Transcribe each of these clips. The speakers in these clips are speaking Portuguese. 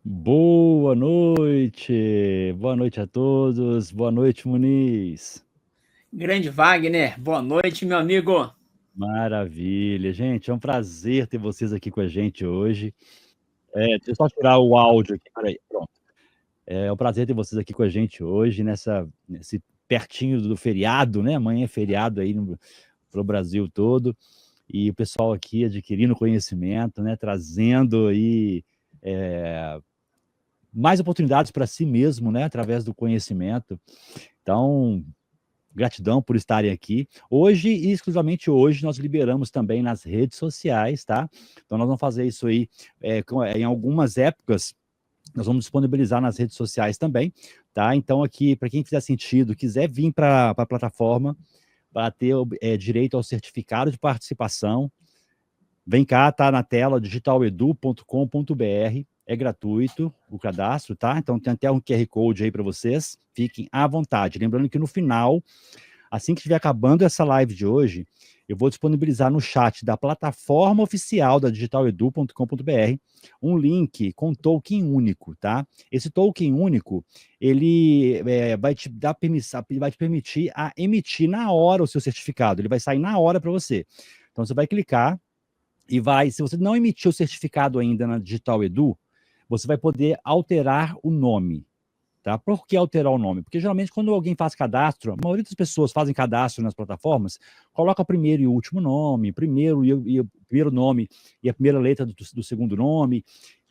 Boa noite a todos, boa noite, Muniz. Grande Wagner, boa noite, meu amigo. Maravilha, gente, é um prazer ter vocês aqui com a gente hoje. Deixa eu só tirar o áudio aqui, peraí, pronto. É um prazer ter vocês aqui com a gente hoje, nesse pertinho do feriado, né? Amanhã é feriado aí pro Brasil todo, e o pessoal aqui adquirindo conhecimento, né? Trazendo aí mais oportunidades para si mesmo, né? Através do conhecimento. Então, gratidão por estarem aqui. Hoje, e exclusivamente hoje, nós liberamos também nas redes sociais, tá? Então, nós vamos fazer isso aí em algumas épocas, nós vamos disponibilizar nas redes sociais também, tá? Então, aqui, para quem fizer sentido, quiser vir para a plataforma, para ter direito ao certificado de participação, vem cá, tá na tela, digitaledu.com.br, é gratuito o cadastro, tá? Então, tem até um QR Code aí para vocês, fiquem à vontade. Lembrando que no final, assim que estiver acabando essa live de hoje, eu vou disponibilizar no chat da plataforma oficial da digitaledu.com.br um link com token único, tá? Esse token único, ele vai te dar permissão, vai te permitir a emitir na hora o seu certificado. Ele vai sair na hora para você. Então, você vai clicar e vai, se você não emitiu o certificado ainda na Digital Edu, você vai poder alterar o nome. Tá? Por que alterar o nome? Porque geralmente quando alguém faz cadastro, a maioria das pessoas fazem cadastro nas plataformas, coloca primeiro e último nome, primeiro nome e a primeira letra do segundo nome.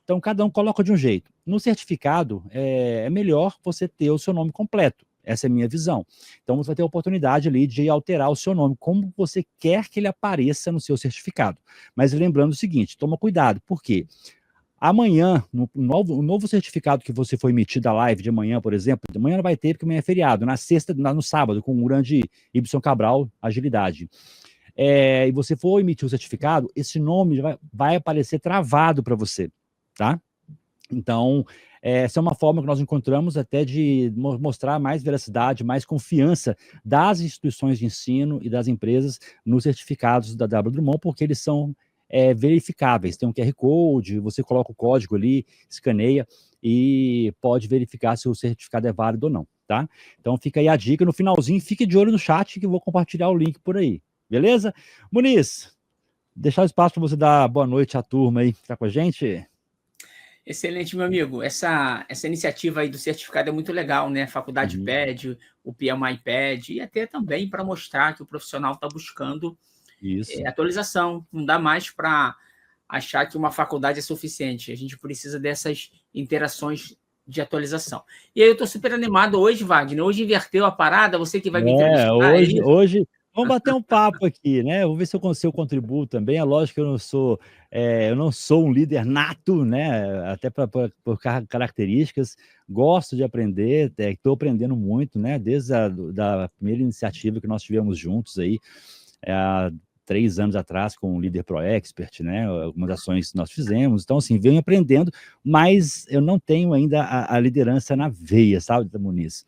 Então cada um coloca de um jeito. No certificado é melhor você ter o seu nome completo. Essa é a minha visão. Então você vai ter a oportunidade ali de alterar o seu nome, como você quer que ele apareça no seu certificado. Mas lembrando o seguinte, toma cuidado, por quê? Amanhã, o novo certificado que você for emitir da live de amanhã, por exemplo, amanhã não vai ter porque amanhã é feriado, na sexta, no sábado, com o grande Ibson Cabral, Agilidade. E você for emitir o certificado, esse nome vai aparecer travado para você, tá? Então, essa é uma forma que nós encontramos até de mostrar mais veracidade, mais confiança das instituições de ensino e das empresas nos certificados da W Drummond, porque eles são verificáveis. Tem um QR Code, você coloca o código ali, escaneia e pode verificar se o certificado é válido ou não, tá? Então fica aí a dica. No finalzinho, fique de olho no chat que eu vou compartilhar o link por aí, beleza? Muniz, deixar o espaço para você dar boa noite à turma aí que está com a gente. Excelente, meu amigo. Essa iniciativa aí do certificado é muito legal, né? A faculdade pede, o PMI pede, e até também para mostrar que o profissional está buscando atualização. Não dá mais para achar que uma faculdade é suficiente. A gente precisa dessas interações de atualização. E aí eu estou super animado hoje, Wagner. Hoje inverteu a parada, você que vai me entrevistar. Hoje vamos bater um papo aqui, né? Vou ver se eu contribuo também. É lógico que eu não sou um líder nato, né? Até por características. Gosto de aprender, estou aprendendo muito, né? Desde da primeira iniciativa que nós tivemos juntos aí, há 3 anos atrás, com o Líder Pro Expert, né? Algumas ações que nós fizemos. Então, assim, venho aprendendo, mas eu não tenho ainda a liderança na veia, sabe, Muniz?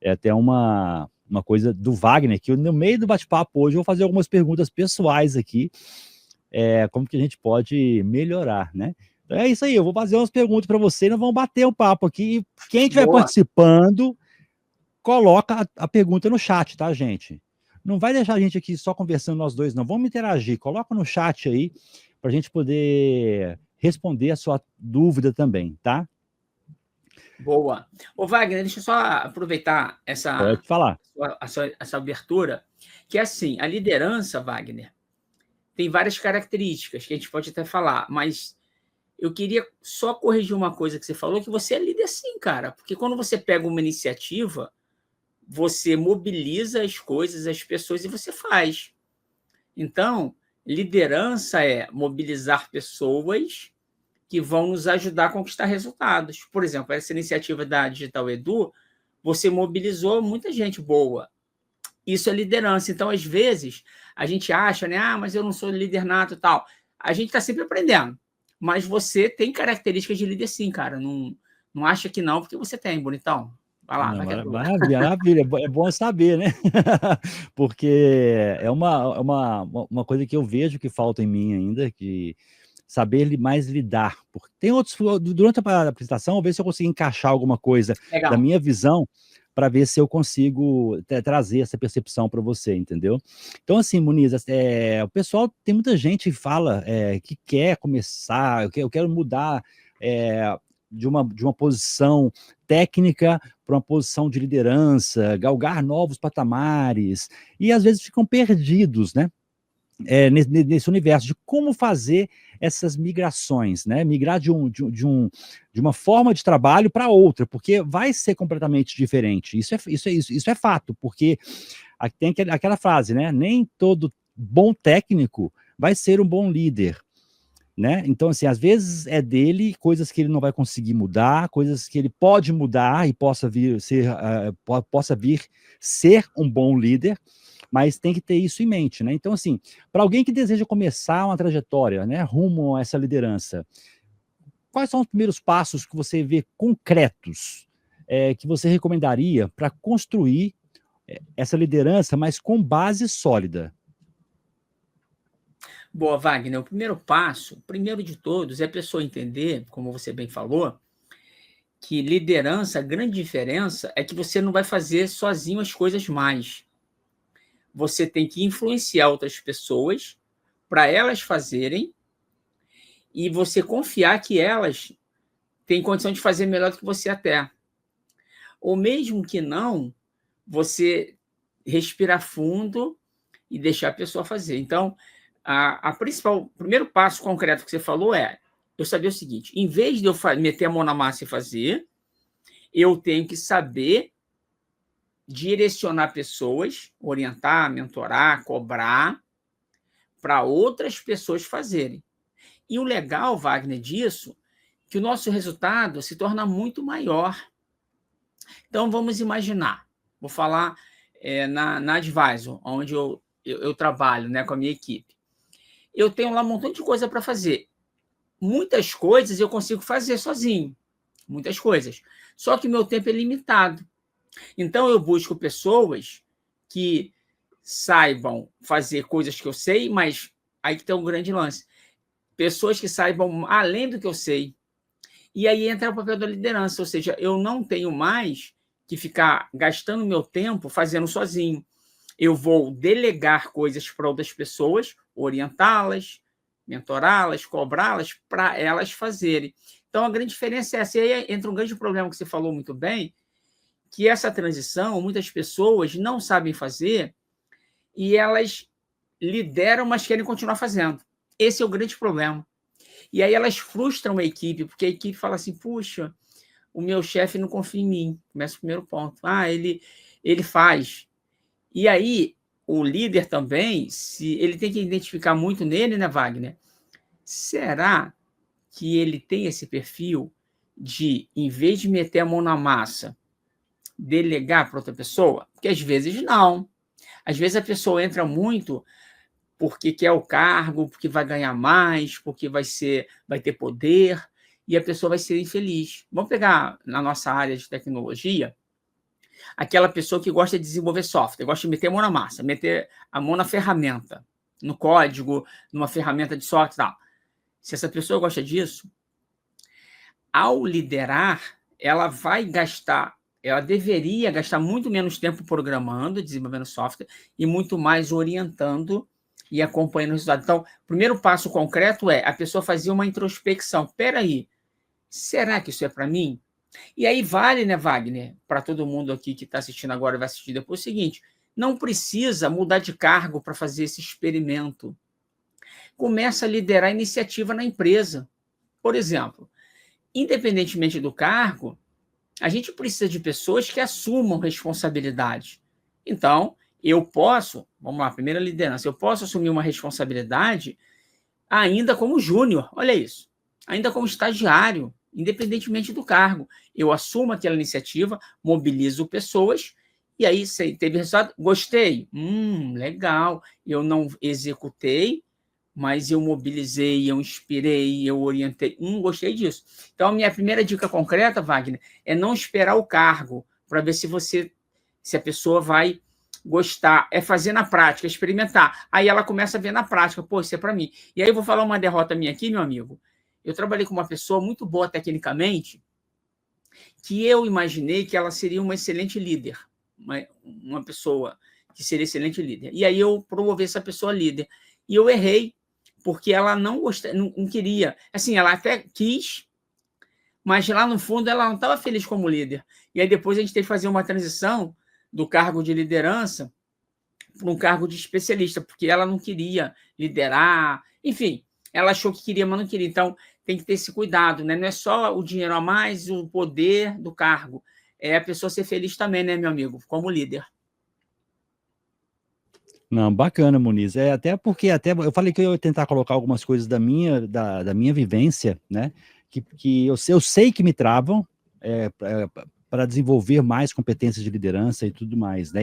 É até uma coisa do Wagner, que no meio do bate-papo hoje eu vou fazer algumas perguntas pessoais aqui, como que a gente pode melhorar, né? Então é isso aí, eu vou fazer umas perguntas para você, nós vamos bater um papo aqui. Quem estiver participando, coloca a pergunta no chat, tá, gente? Não vai deixar a gente aqui só conversando nós dois, não. Vamos interagir, coloca no chat aí, para a gente poder responder a sua dúvida também, tá? Boa. Ô, Wagner, deixa eu só aproveitar Pode falar. essa abertura, que é assim, a liderança, Wagner, tem várias características que a gente pode até falar, mas eu queria só corrigir uma coisa que você falou, que você é líder sim, cara, porque quando você pega uma iniciativa, você mobiliza as coisas, as pessoas e você faz. Então, liderança é mobilizar pessoas que vão nos ajudar a conquistar resultados. Por exemplo, essa iniciativa da Digital Edu, você mobilizou muita gente boa. Isso é liderança. Então, às vezes, a gente acha, né? Ah, mas eu não sou líder nato e tal. A gente está sempre aprendendo. Mas você tem características de líder sim, cara. Não acha que não, porque você tem, bonitão. Vai lá, vai que é tua. Maravilha, é bom saber, né? Porque é uma coisa que eu vejo que falta em mim ainda, que saber mais lidar. Porque tem outros, durante a apresentação, vou ver se eu consigo encaixar alguma coisa Legal. da minha visão para ver se eu consigo trazer essa percepção para você, entendeu? Então, assim, Muniz, o pessoal, tem muita gente que fala que quer começar, eu quero mudar de uma posição técnica para uma posição de liderança, galgar novos patamares, e às vezes ficam perdidos, né? Nesse universo de como fazer essas migrações, né? Migrar de uma forma de trabalho para outra, porque vai ser completamente diferente. Isso é fato, porque tem aquela frase, né? Nem todo bom técnico vai ser um bom líder. Né? Então, assim, às vezes é dele coisas que ele não vai conseguir mudar, coisas que ele pode mudar e possa vir ser um bom líder, mas tem que ter isso em mente, né? Então, assim, para alguém que deseja começar uma trajetória, né, rumo a essa liderança, quais são os primeiros passos que você vê concretos que você recomendaria para construir essa liderança, mas com base sólida? Boa, Wagner. O primeiro passo, primeiro de todos, é a pessoa entender, como você bem falou, que liderança, a grande diferença é que você não vai fazer sozinho as coisas mais. Você tem que influenciar outras pessoas para elas fazerem e você confiar que elas têm condição de fazer melhor do que você até. Ou mesmo que não, você respirar fundo e deixar a pessoa fazer. Então, o primeiro passo concreto que você falou é eu saber o seguinte: em vez de eu meter a mão na massa e fazer, eu tenho que saber direcionar pessoas, orientar, mentorar, cobrar, para outras pessoas fazerem. E o legal, Wagner, disso, que o nosso resultado se torna muito maior. Então, vamos imaginar, vou falar na Advisor, onde eu trabalho, né, com a minha equipe. Eu tenho lá um montão de coisa para fazer. Muitas coisas eu consigo fazer sozinho, muitas coisas. Só que meu tempo é limitado. Então, eu busco pessoas que saibam fazer coisas que eu sei, mas aí que tem um grande lance. Pessoas que saibam além do que eu sei. E aí entra o papel da liderança, ou seja, eu não tenho mais que ficar gastando meu tempo fazendo sozinho. Eu vou delegar coisas para outras pessoas, orientá-las, mentorá-las, cobrá-las, para elas fazerem. Então, a grande diferença é essa. E aí entra um grande problema que você falou muito bem, que essa transição, muitas pessoas não sabem fazer e elas lideram, mas querem continuar fazendo. Esse é o grande problema. E aí elas frustram a equipe, porque a equipe fala assim, puxa, o meu chefe não confia em mim. Começa o primeiro ponto. Ele faz. E aí, o líder também, ele tem que identificar muito nele, né, Wagner? Será que ele tem esse perfil de, em vez de meter a mão na massa, delegar para outra pessoa? Porque às vezes não. Às vezes a pessoa entra muito porque quer o cargo, porque vai ganhar mais, porque vai ter poder, e a pessoa vai ser infeliz. Vamos pegar na nossa área de tecnologia, aquela pessoa que gosta de desenvolver software, gosta de meter a mão na massa, meter a mão na ferramenta, no código, numa ferramenta de software e tal. Se essa pessoa gosta disso, ao liderar, ela deveria gastar muito menos tempo programando, desenvolvendo software, e muito mais orientando e acompanhando o resultado. Então, o primeiro passo concreto é a pessoa fazer uma introspecção. Espera aí, será que isso é para mim? E aí vale, né, Wagner, para todo mundo aqui que está assistindo agora e vai assistir depois, o seguinte: não precisa mudar de cargo para fazer esse experimento. Começa a liderar a iniciativa na empresa. Por exemplo, independentemente do cargo, a gente precisa de pessoas que assumam responsabilidade. Então, eu posso, vamos lá, primeira liderança, eu posso assumir uma responsabilidade ainda como júnior, olha isso, ainda como estagiário, independentemente do cargo. Eu assumo aquela iniciativa, mobilizo pessoas, e aí, se teve resultado, gostei, legal, eu não executei, mas eu mobilizei, eu inspirei, eu orientei, gostei disso. Então, a minha primeira dica concreta, Wagner, é não esperar o cargo para ver se a pessoa vai gostar, é fazer na prática, experimentar. Aí ela começa a ver na prática, pô, isso é para mim. E aí eu vou falar uma derrota minha aqui, meu amigo. Eu trabalhei com uma pessoa muito boa tecnicamente, que eu imaginei que ela seria uma excelente líder, uma pessoa que seria excelente líder. E aí eu promovi essa pessoa líder. E eu errei, porque ela não gostava, não queria. Assim, ela até quis, mas lá no fundo ela não estava feliz como líder. E aí depois a gente teve que fazer uma transição do cargo de liderança para um cargo de especialista, porque ela não queria liderar, enfim, ela achou que queria, mas não queria. Então, tem que ter esse cuidado, né? Não é só o dinheiro a mais, o poder do cargo, é a pessoa ser feliz também, né, meu amigo, como líder. Não, bacana, Muniz. Até porque eu falei que eu ia tentar colocar algumas coisas da minha vivência, né? Que eu sei que me travam para desenvolver mais competências de liderança e tudo mais, né?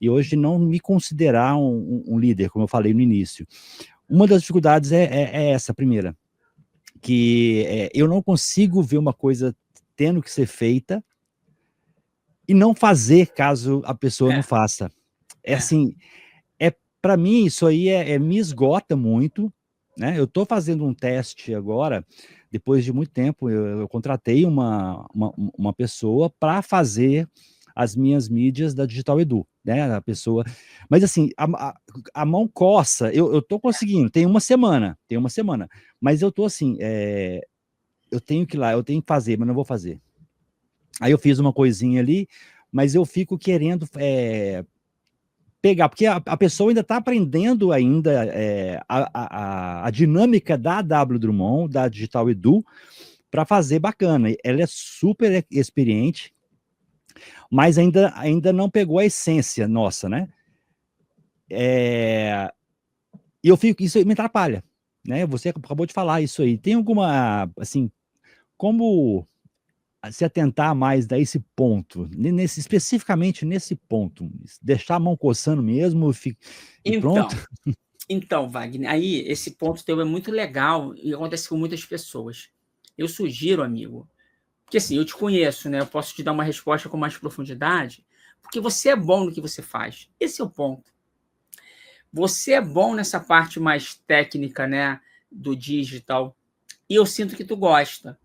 E hoje não me considerar um líder, como eu falei no início. Uma das dificuldades é essa, primeira, que eu não consigo ver uma coisa tendo que ser feita e não fazer caso a pessoa não faça. Assim, para mim, isso aí me esgota muito, né? Eu estou fazendo um teste agora, depois de muito tempo, eu contratei uma pessoa para fazer as minhas mídias da Digital Edu, né? A pessoa. Mas assim, a mão coça, eu estou conseguindo, tem uma semana, mas eu estou assim, eu tenho que ir lá, eu tenho que fazer, mas não vou fazer. Aí eu fiz uma coisinha ali, mas eu fico querendo pegar, porque a pessoa ainda está aprendendo ainda a dinâmica da W Drummond, da Digital Edu, para fazer bacana. Ela é super experiente, mas ainda não pegou a essência nossa, né? E eu fico, isso me atrapalha, né? Você acabou de falar isso aí. Tem alguma, assim, como se atentar mais a esse ponto, especificamente nesse ponto, deixar a mão coçando mesmo e pronto? Então, Wagner, aí esse ponto teu é muito legal e acontece com muitas pessoas. Eu sugiro, amigo, porque assim, eu te conheço, né? Eu posso te dar uma resposta com mais profundidade, porque você é bom no que você faz. Esse é o ponto. Você é bom nessa parte mais técnica, né, do digital, e eu sinto que tu gosta.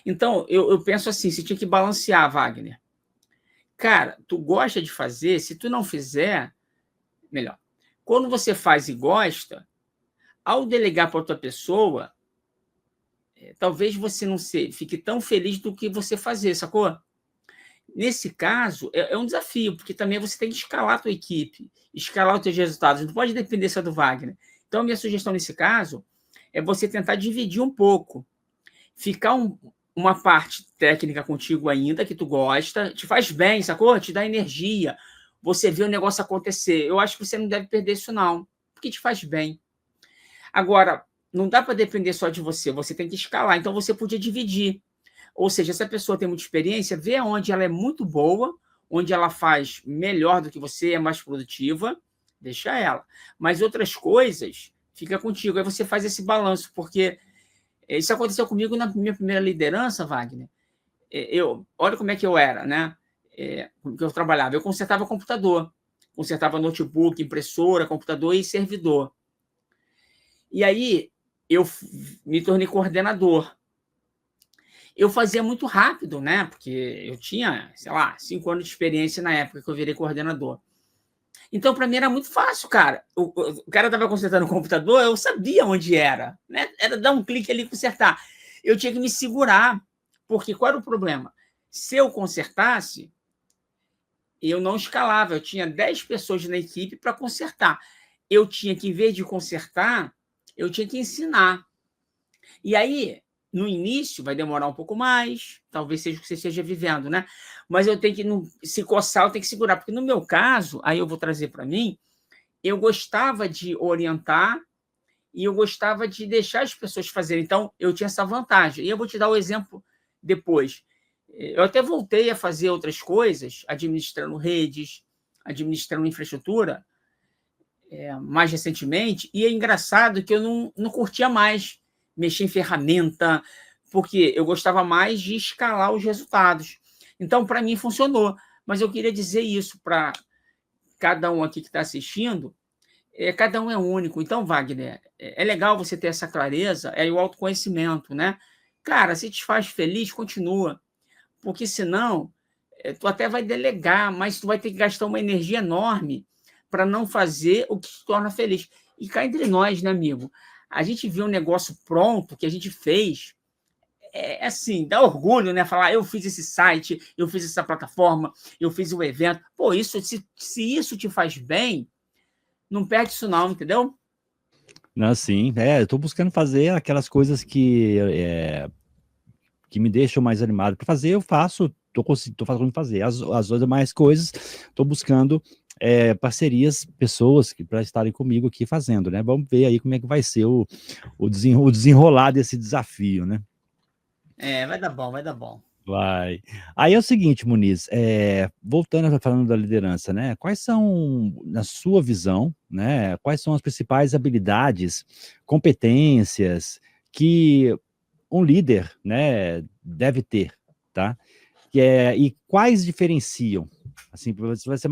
Então, eu penso assim, você tinha que balancear, Wagner. Cara, tu gosta de fazer, se tu não fizer, melhor. Quando você faz e gosta, ao delegar para outra pessoa, talvez você não fique tão feliz do que você fazer, sacou? Nesse caso, é um desafio, porque também você tem que escalar a tua equipe, escalar os teus resultados, não pode depender só do Wagner. Então, a minha sugestão nesse caso é você tentar dividir um pouco, ficar uma parte técnica contigo ainda, que tu gosta, te faz bem, sacou? Te dá energia, você vê o negócio acontecer. Eu acho que você não deve perder isso, não, porque te faz bem. Agora, não dá para depender só de você, você tem que escalar, então você podia dividir. Ou seja, se a pessoa tem muita experiência, vê onde ela é muito boa, onde ela faz melhor do que você, é mais produtiva, deixa ela. Mas outras coisas, fica contigo. Aí você faz esse balanço, porque isso aconteceu comigo na minha primeira liderança, Wagner. Olha como é que eu era, né? Como que eu trabalhava. Eu consertava computador, consertava notebook, impressora, computador e servidor. E aí eu me tornei coordenador. Eu fazia muito rápido, né? Porque eu tinha, sei lá, 5 anos de experiência na época que eu virei coordenador. Então, para mim era muito fácil, cara. O cara estava consertando o computador, eu sabia onde era, né? Era dar um clique ali e consertar. Eu tinha que me segurar, porque qual era o problema? Se eu consertasse, eu não escalava. Eu tinha 10 pessoas na equipe para consertar. Eu tinha que, em vez de consertar, eu tinha que ensinar. E aí, no início, vai demorar um pouco mais, talvez seja o que você esteja vivendo, né? Mas eu tenho que, se coçar, eu tenho que segurar, porque no meu caso, aí eu vou trazer para mim, eu gostava de orientar e eu gostava de deixar as pessoas fazerem. Então, eu tinha essa vantagem. E eu vou te dar o exemplo depois. Eu até voltei a fazer outras coisas, administrando redes, administrando infraestrutura, mais recentemente, e é engraçado que eu não curtia mais mexer em ferramenta, porque eu gostava mais de escalar os resultados. Então, para mim, funcionou. Mas eu queria dizer isso para cada um aqui que está assistindo, cada um é único. Então, Wagner, é legal você ter essa clareza, é o autoconhecimento, né? Cara, se te faz feliz, continua. Porque senão, tu até vai delegar, mas tu vai ter que gastar uma energia enorme para não fazer o que te torna feliz. E cá entre nós, né, amigo? A gente vê um negócio pronto que a gente fez, assim, dá orgulho, né? Falar, eu fiz esse site, eu fiz essa plataforma, eu fiz o evento. Pô, isso, se isso te faz bem, não perde isso não, entendeu? Não, sim, eu tô buscando fazer aquelas coisas que me deixam mais animado para fazer, eu faço, tô fazendo fazer. As demais coisas, tô buscando parcerias, pessoas para estarem comigo aqui fazendo, né? Vamos ver aí como é que vai ser o desenrolar desse desafio, né? Vai dar bom, vai dar bom. Vai. Aí é o seguinte, Muniz, voltando falando da liderança, né? Quais são, na sua visão, né? Quais são as principais habilidades, competências que um líder, né, deve ter, tá? E quais diferenciam, assim, você vai ser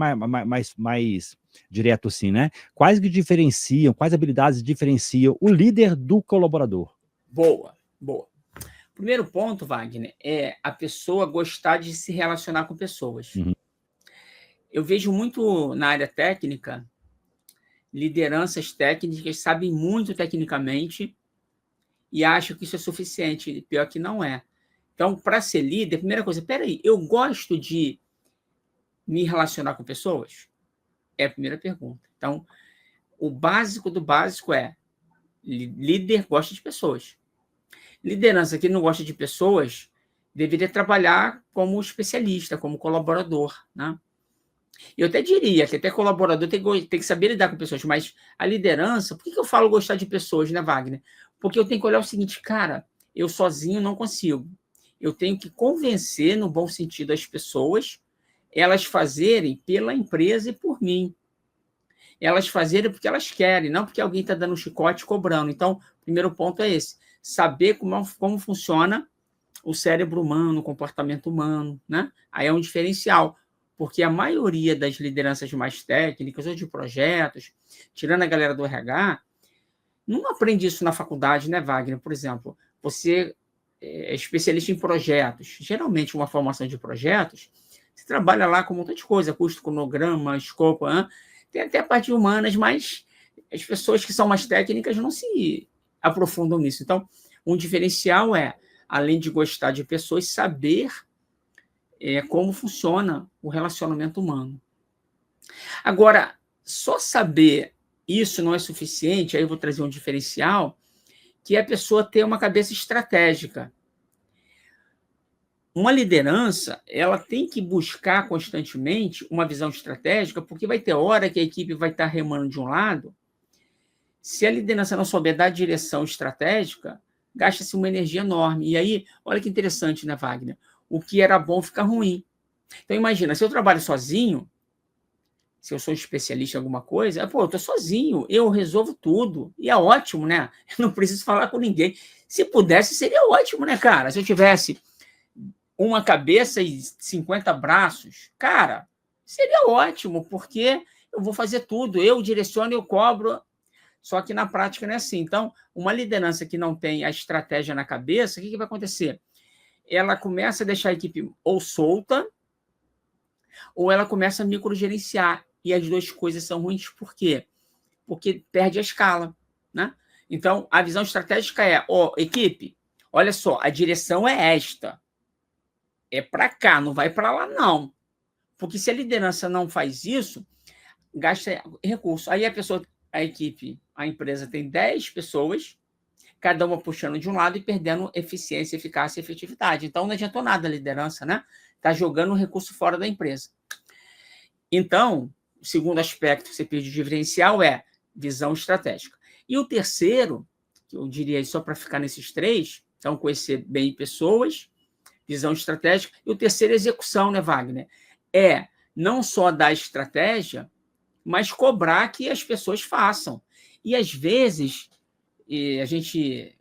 mais direto assim, né? Quais que diferenciam, quais habilidades diferenciam o líder do colaborador? Boa, boa. Primeiro ponto, Wagner, é a pessoa gostar de se relacionar com pessoas. Uhum. Eu vejo muito na área técnica, lideranças técnicas que sabem muito tecnicamente e acham que isso é suficiente. Pior que não é. Então, para ser líder, primeira coisa, peraí, eu gosto de me relacionar com pessoas? É a primeira pergunta. Então, o básico do básico é líder gosta de pessoas. Liderança que não gosta de pessoas deveria trabalhar como especialista, como colaborador, né? Eu até diria que até colaborador tem que saber lidar com pessoas, mas a liderança, por que eu falo gostar de pessoas, né, Wagner? Porque eu tenho que olhar o seguinte, cara, eu sozinho não consigo. Eu tenho que convencer, no bom sentido, as pessoas, elas fazerem pela empresa e por mim. Elas fazerem porque elas querem, não porque alguém está dando um chicote cobrando. Então, o primeiro ponto é esse: saber como funciona o cérebro humano, o comportamento humano, né? Aí é um diferencial, porque a maioria das lideranças mais técnicas ou de projetos, tirando a galera do RH, não aprende isso na faculdade, né, Wagner? Por exemplo, você é especialista em projetos, geralmente uma formação de projetos, você trabalha lá com um montão de coisa, custo, cronograma, escopo, tem até a parte de humanas, mas as pessoas que são mais técnicas não se aprofundam nisso. Então, um diferencial é, além de gostar de pessoas, saber como funciona o relacionamento humano. Agora, só saber isso não é suficiente, aí eu vou trazer um diferencial, que é a pessoa ter uma cabeça estratégica. Uma liderança, ela tem que buscar constantemente uma visão estratégica, porque vai ter hora que a equipe vai estar remando de um lado. Se a liderança não souber dar direção estratégica, gasta-se uma energia enorme. E aí, olha que interessante, né, Wagner? O que era bom fica ruim. Então, imagina, se eu trabalho sozinho, se eu sou especialista em alguma coisa, eu estou sozinho, eu resolvo tudo. E é ótimo, né? Eu não preciso falar com ninguém. Se pudesse, seria ótimo, né, cara? Se eu tivesse uma cabeça e 50 braços, cara, seria ótimo, porque eu vou fazer tudo, eu direciono, eu cobro, só que na prática não é assim. Então, uma liderança que não tem a estratégia na cabeça, o que vai acontecer? Ela começa a deixar a equipe ou solta, ou ela começa a microgerenciar, e as duas coisas são ruins, por quê? Porque perde a escala, né? Então, a visão estratégica é, equipe, olha só, a direção é esta, é para cá, não vai para lá, não. Porque se a liderança não faz isso, gasta recurso. Aí a equipe, a empresa tem 10 pessoas, cada uma puxando de um lado e perdendo eficiência, eficácia e efetividade. Então, não adiantou nada a liderança, né? Está jogando o recurso fora da empresa. Então, o segundo aspecto que você pede de diferencial é visão estratégica. E o terceiro, que eu diria só para ficar nesses três, então conhecer bem pessoas, visão estratégica, e o terceiro, execução, né, Wagner? É não só dar estratégia, mas cobrar que as pessoas façam. E, às vezes, a gente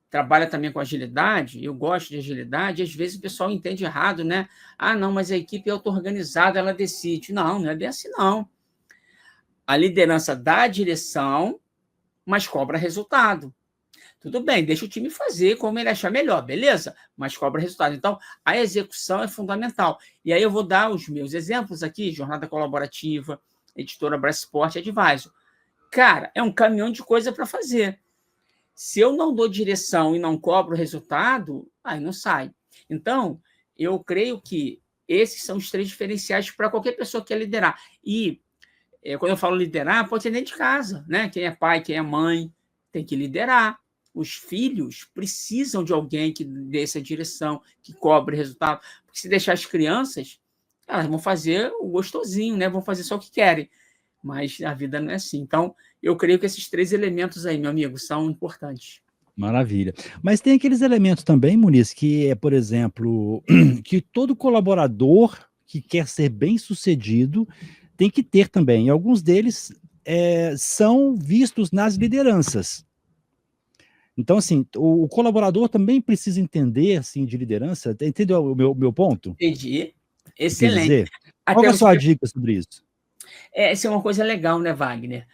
trabalha também com agilidade, eu gosto de agilidade, e às vezes o pessoal entende errado, né? Ah, não, mas a equipe é auto-organizada, ela decide. Não, não é bem assim, não. a liderança dá a direção, mas cobra resultado. Tudo bem, deixa o time fazer como ele achar melhor, beleza? Mas cobra resultado. Então, a execução é fundamental. E aí eu vou dar os meus exemplos aqui, jornada colaborativa, editora Brasport, Advisor. Cara, é um caminhão de coisa para fazer. Se eu não dou direção e não cobro resultado, aí não sai. Então, eu creio que esses são os 3 diferenciais para qualquer pessoa que quer liderar. E quando eu falo liderar, pode ser dentro de casa, né? Quem é pai, quem é mãe, tem que liderar. Os filhos precisam de alguém que dê essa direção, que cobre resultado. Porque se deixar as crianças, elas vão fazer o gostosinho, né? Vão fazer só o que querem. Mas a vida não é assim. Então, eu creio que esses 3 elementos aí, meu amigo, são importantes. Maravilha. Mas tem aqueles elementos também, Muniz, que é, por exemplo, que todo colaborador que quer ser bem-sucedido tem que ter também. E alguns deles são vistos nas lideranças. Então, assim, o colaborador também precisa entender, assim, de liderança. Entendeu o meu ponto? Entendi. Quis Excelente. dizer? Qual Até é a sua dica sobre isso? Essa é uma coisa legal, né, Wagner?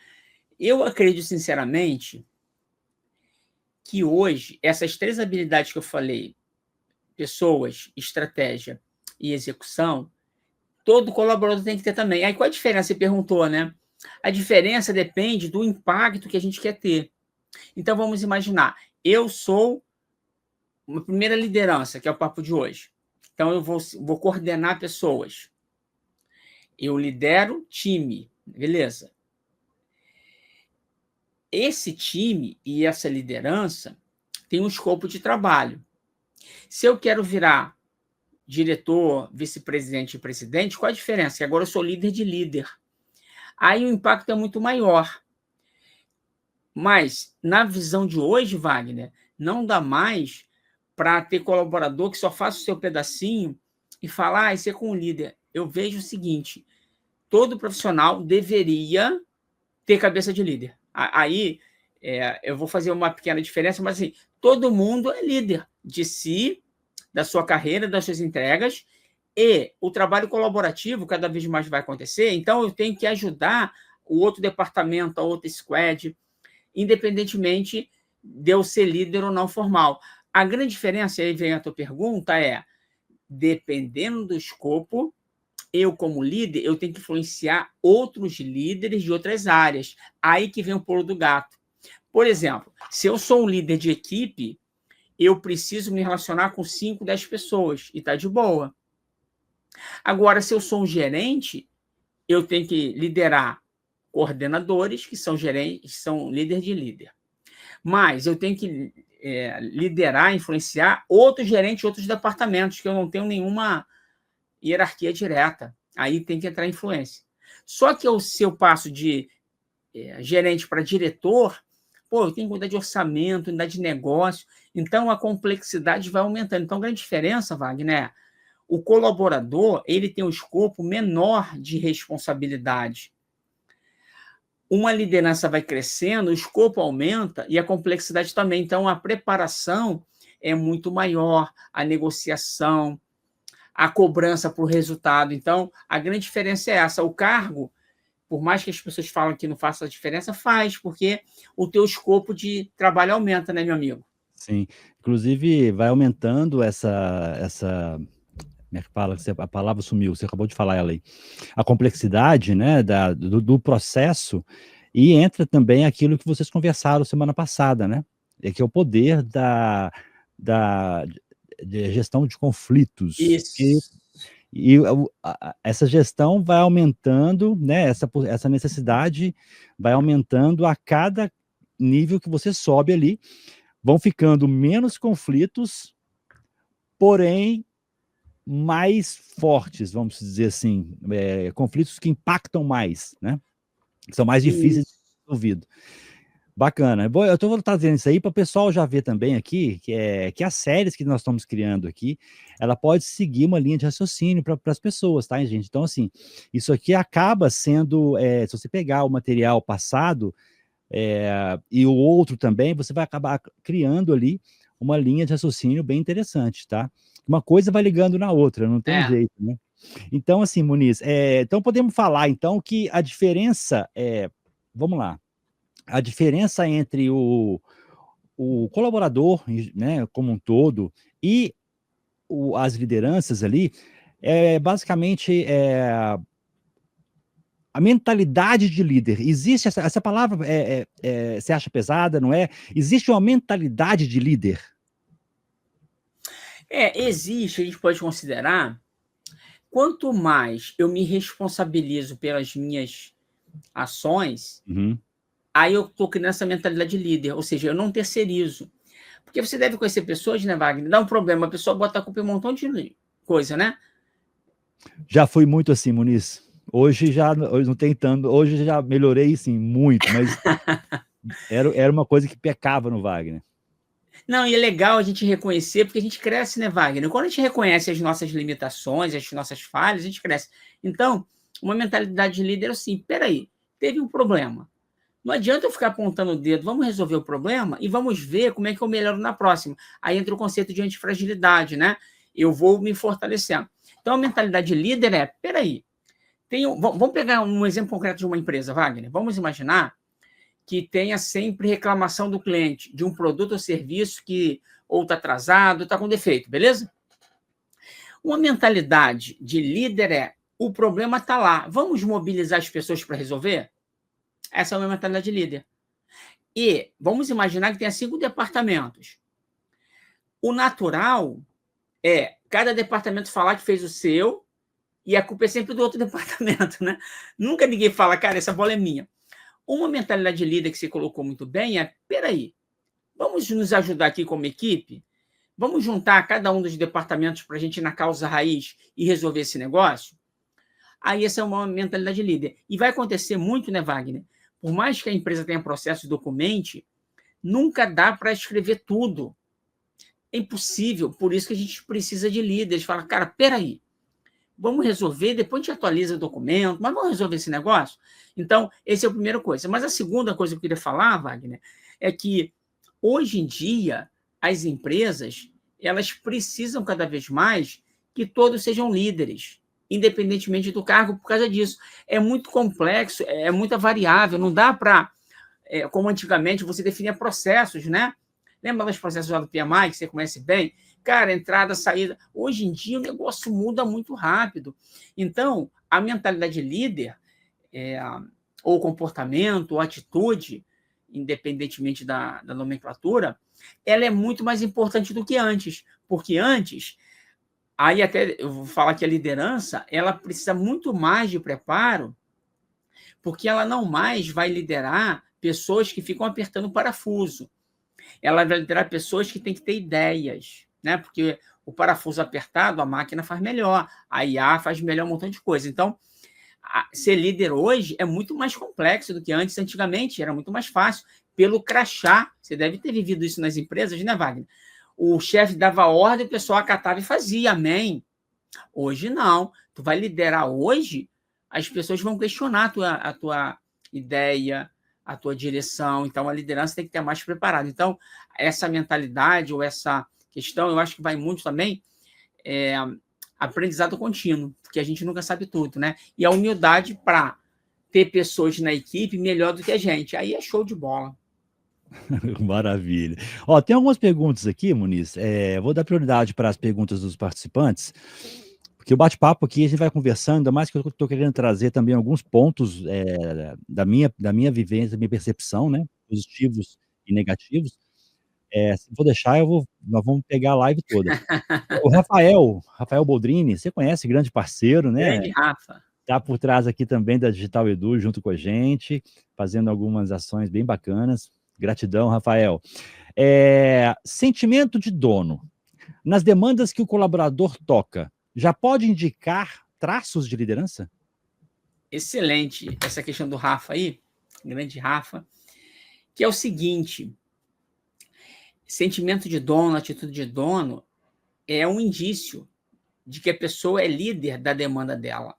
Eu acredito, sinceramente, que hoje, essas 3 habilidades que eu falei, pessoas, estratégia e execução, todo colaborador tem que ter também. Aí qual a diferença? Você perguntou, né? A diferença depende do impacto que a gente quer ter. Então, vamos imaginar, eu sou uma primeira liderança, que é o papo de hoje. Então, eu vou coordenar pessoas. Eu lidero time, beleza. Esse time e essa liderança tem um escopo de trabalho. Se eu quero virar diretor, vice-presidente e presidente, qual a diferença? Que agora eu sou líder de líder. Aí o impacto é muito maior. Mas, na visão de hoje, Wagner, não dá mais para ter colaborador que só faça o seu pedacinho e falar, isso é com o líder. Eu vejo o seguinte, todo profissional deveria ter cabeça de líder. Aí, eu vou fazer uma pequena diferença, mas assim, todo mundo é líder de si, da sua carreira, das suas entregas, e o trabalho colaborativo cada vez mais vai acontecer, então eu tenho que ajudar o outro departamento, a outra squad, independentemente de eu ser líder ou não formal. A grande diferença, aí vem a tua pergunta, dependendo do escopo, eu, como líder, eu tenho que influenciar outros líderes de outras áreas. Aí que vem o pulo do gato. Por exemplo, se eu sou um líder de equipe, eu preciso me relacionar com 5, 10 pessoas, e está de boa. Agora, se eu sou um gerente, eu tenho que liderar coordenadores, que são gerentes, são líder de líder. Mas eu tenho que liderar, influenciar outros gerentes, outros departamentos, que eu não tenho nenhuma hierarquia direta. Aí tem que entrar influência. Só que se eu passo de gerente para diretor, eu tenho que cuidar de orçamento, cuidar de negócio, então a complexidade vai aumentando. Então, a grande diferença, Wagner, o colaborador ele tem um escopo menor de responsabilidade. Uma liderança vai crescendo, o escopo aumenta e a complexidade também. Então, a preparação é muito maior, a negociação, a cobrança por resultado. Então, a grande diferença é essa. O cargo, por mais que as pessoas falam que não faça a diferença, faz, porque o teu escopo de trabalho aumenta, né, meu amigo? Sim. Inclusive, vai aumentando como é que fala? A palavra sumiu, você acabou de falar ela aí. A complexidade, né, do processo, e entra também aquilo que vocês conversaram semana passada, né? Que é o poder de gestão de conflitos. Isso. E essa gestão vai aumentando, né? Essa necessidade vai aumentando a cada nível que você sobe ali. Vão ficando menos conflitos, porém mais fortes, vamos dizer assim, conflitos que impactam mais, né? Que são mais difíceis de ser resolvidos. Bacana. Bom, eu estou trazendo isso aí para o pessoal já ver também aqui, que as séries que nós estamos criando aqui, ela pode seguir uma linha de raciocínio para as pessoas, tá, gente? Então, assim, isso aqui acaba sendo, se você pegar o material passado e o outro também, você vai acabar criando ali uma linha de raciocínio bem interessante, tá? Uma coisa vai ligando na outra, não tem jeito, né? Então, assim, Muniz, então podemos falar, então, que a diferença vamos lá, a diferença entre o colaborador, né, como um todo, e as lideranças ali, basicamente a mentalidade de líder. Existe essa palavra, você acha pesada, não é? Existe uma mentalidade de líder. Existe, a gente pode considerar, quanto mais eu me responsabilizo pelas minhas ações, Uhum. aí eu estou criando essa mentalidade de líder, ou seja, eu não terceirizo. Porque você deve conhecer pessoas, né, Wagner? Dá um problema, a pessoa bota a culpa em um montão de coisa, né? Já fui muito assim, Muniz. Hoje não tem tanto, hoje já melhorei sim, muito, mas era uma coisa que pecava no Wagner. Não, e é legal a gente reconhecer, porque a gente cresce, né, Wagner? Quando a gente reconhece as nossas limitações, as nossas falhas, a gente cresce. Então, uma mentalidade de líder é assim: peraí, teve um problema. Não adianta eu ficar apontando o dedo, vamos resolver o problema e vamos ver como é que eu melhoro na próxima. Aí entra o conceito de antifragilidade, né? Eu vou me fortalecendo. Então, a mentalidade de líder é: peraí, vamos pegar um exemplo concreto de uma empresa, Wagner. Vamos imaginar que tenha sempre reclamação do cliente de um produto ou serviço que ou está atrasado, está com defeito, beleza? Uma mentalidade de líder é: o problema está lá, vamos mobilizar as pessoas para resolver? Essa é uma mentalidade de líder. E vamos imaginar que tenha 5 departamentos. O natural é cada departamento falar que fez o seu e a culpa é sempre do outro departamento, né? Nunca ninguém fala, cara, essa bola é minha. Uma mentalidade de líder que você colocou muito bem é: peraí, vamos nos ajudar aqui como equipe? Vamos juntar cada um dos departamentos para a gente ir na causa raiz e resolver esse negócio? Aí essa é uma mentalidade de líder. E vai acontecer muito, né, Wagner? Por mais que a empresa tenha processo e documente, nunca dá para escrever tudo. É impossível. Por isso que a gente precisa de líderes. Fala, cara, peraí, vamos resolver, depois a gente atualiza o documento, mas vamos resolver esse negócio? Então, essa é a primeira coisa. Mas a segunda coisa que eu queria falar, Wagner, é que hoje em dia as empresas elas precisam cada vez mais que todos sejam líderes, independentemente do cargo, por causa disso. É muito complexo, é muita variável, não dá para, como antigamente, você definia processos, né? Lembra dos processos lá do PMI, que você conhece bem? Cara, entrada, saída. Hoje em dia o negócio muda muito rápido. Então, a mentalidade de líder, ou comportamento, ou atitude, independentemente da nomenclatura, ela é muito mais importante do que antes. Porque antes, aí até eu vou falar que a liderança, ela precisa muito mais de preparo, porque ela não mais vai liderar pessoas que ficam apertando o parafuso. Ela vai liderar pessoas que têm que ter ideias, né? Porque o parafuso apertado, a máquina faz melhor, a IA faz melhor um montão de coisa. Então, ser líder hoje é muito mais complexo do que antes. Antigamente era muito mais fácil, pelo crachá. Você deve ter vivido isso nas empresas, né, Wagner? O chefe dava ordem, o pessoal acatava e fazia, amém. Hoje não. Tu vai liderar hoje, as pessoas vão questionar a tua ideia, a tua direção. Então, a liderança tem que ter mais preparado. Então, essa mentalidade ou essa questão, eu acho que vai muito também aprendizado contínuo, porque a gente nunca sabe tudo, né? E a humildade para ter pessoas na equipe melhor do que a gente. Aí é show de bola. Maravilha. Ó, tem algumas perguntas aqui, Muniz. Vou dar prioridade para as perguntas dos participantes, porque o bate-papo aqui a gente vai conversando, ainda mais que eu estou querendo trazer também alguns pontos da minha vivência, da minha percepção, né? Positivos e negativos. Se vou deixar, nós vamos pegar a live toda. O Rafael Boldrini, você conhece, grande parceiro, né? Grande Rafa. Está por trás aqui também da Digital Edu, junto com a gente, fazendo algumas ações bem bacanas. Gratidão, Rafael. Sentimento de dono. Nas demandas que o colaborador toca, já pode indicar traços de liderança? Excelente essa questão do Rafa aí, grande Rafa, que é o seguinte: sentimento de dono, atitude de dono é um indício de que a pessoa é líder da demanda dela.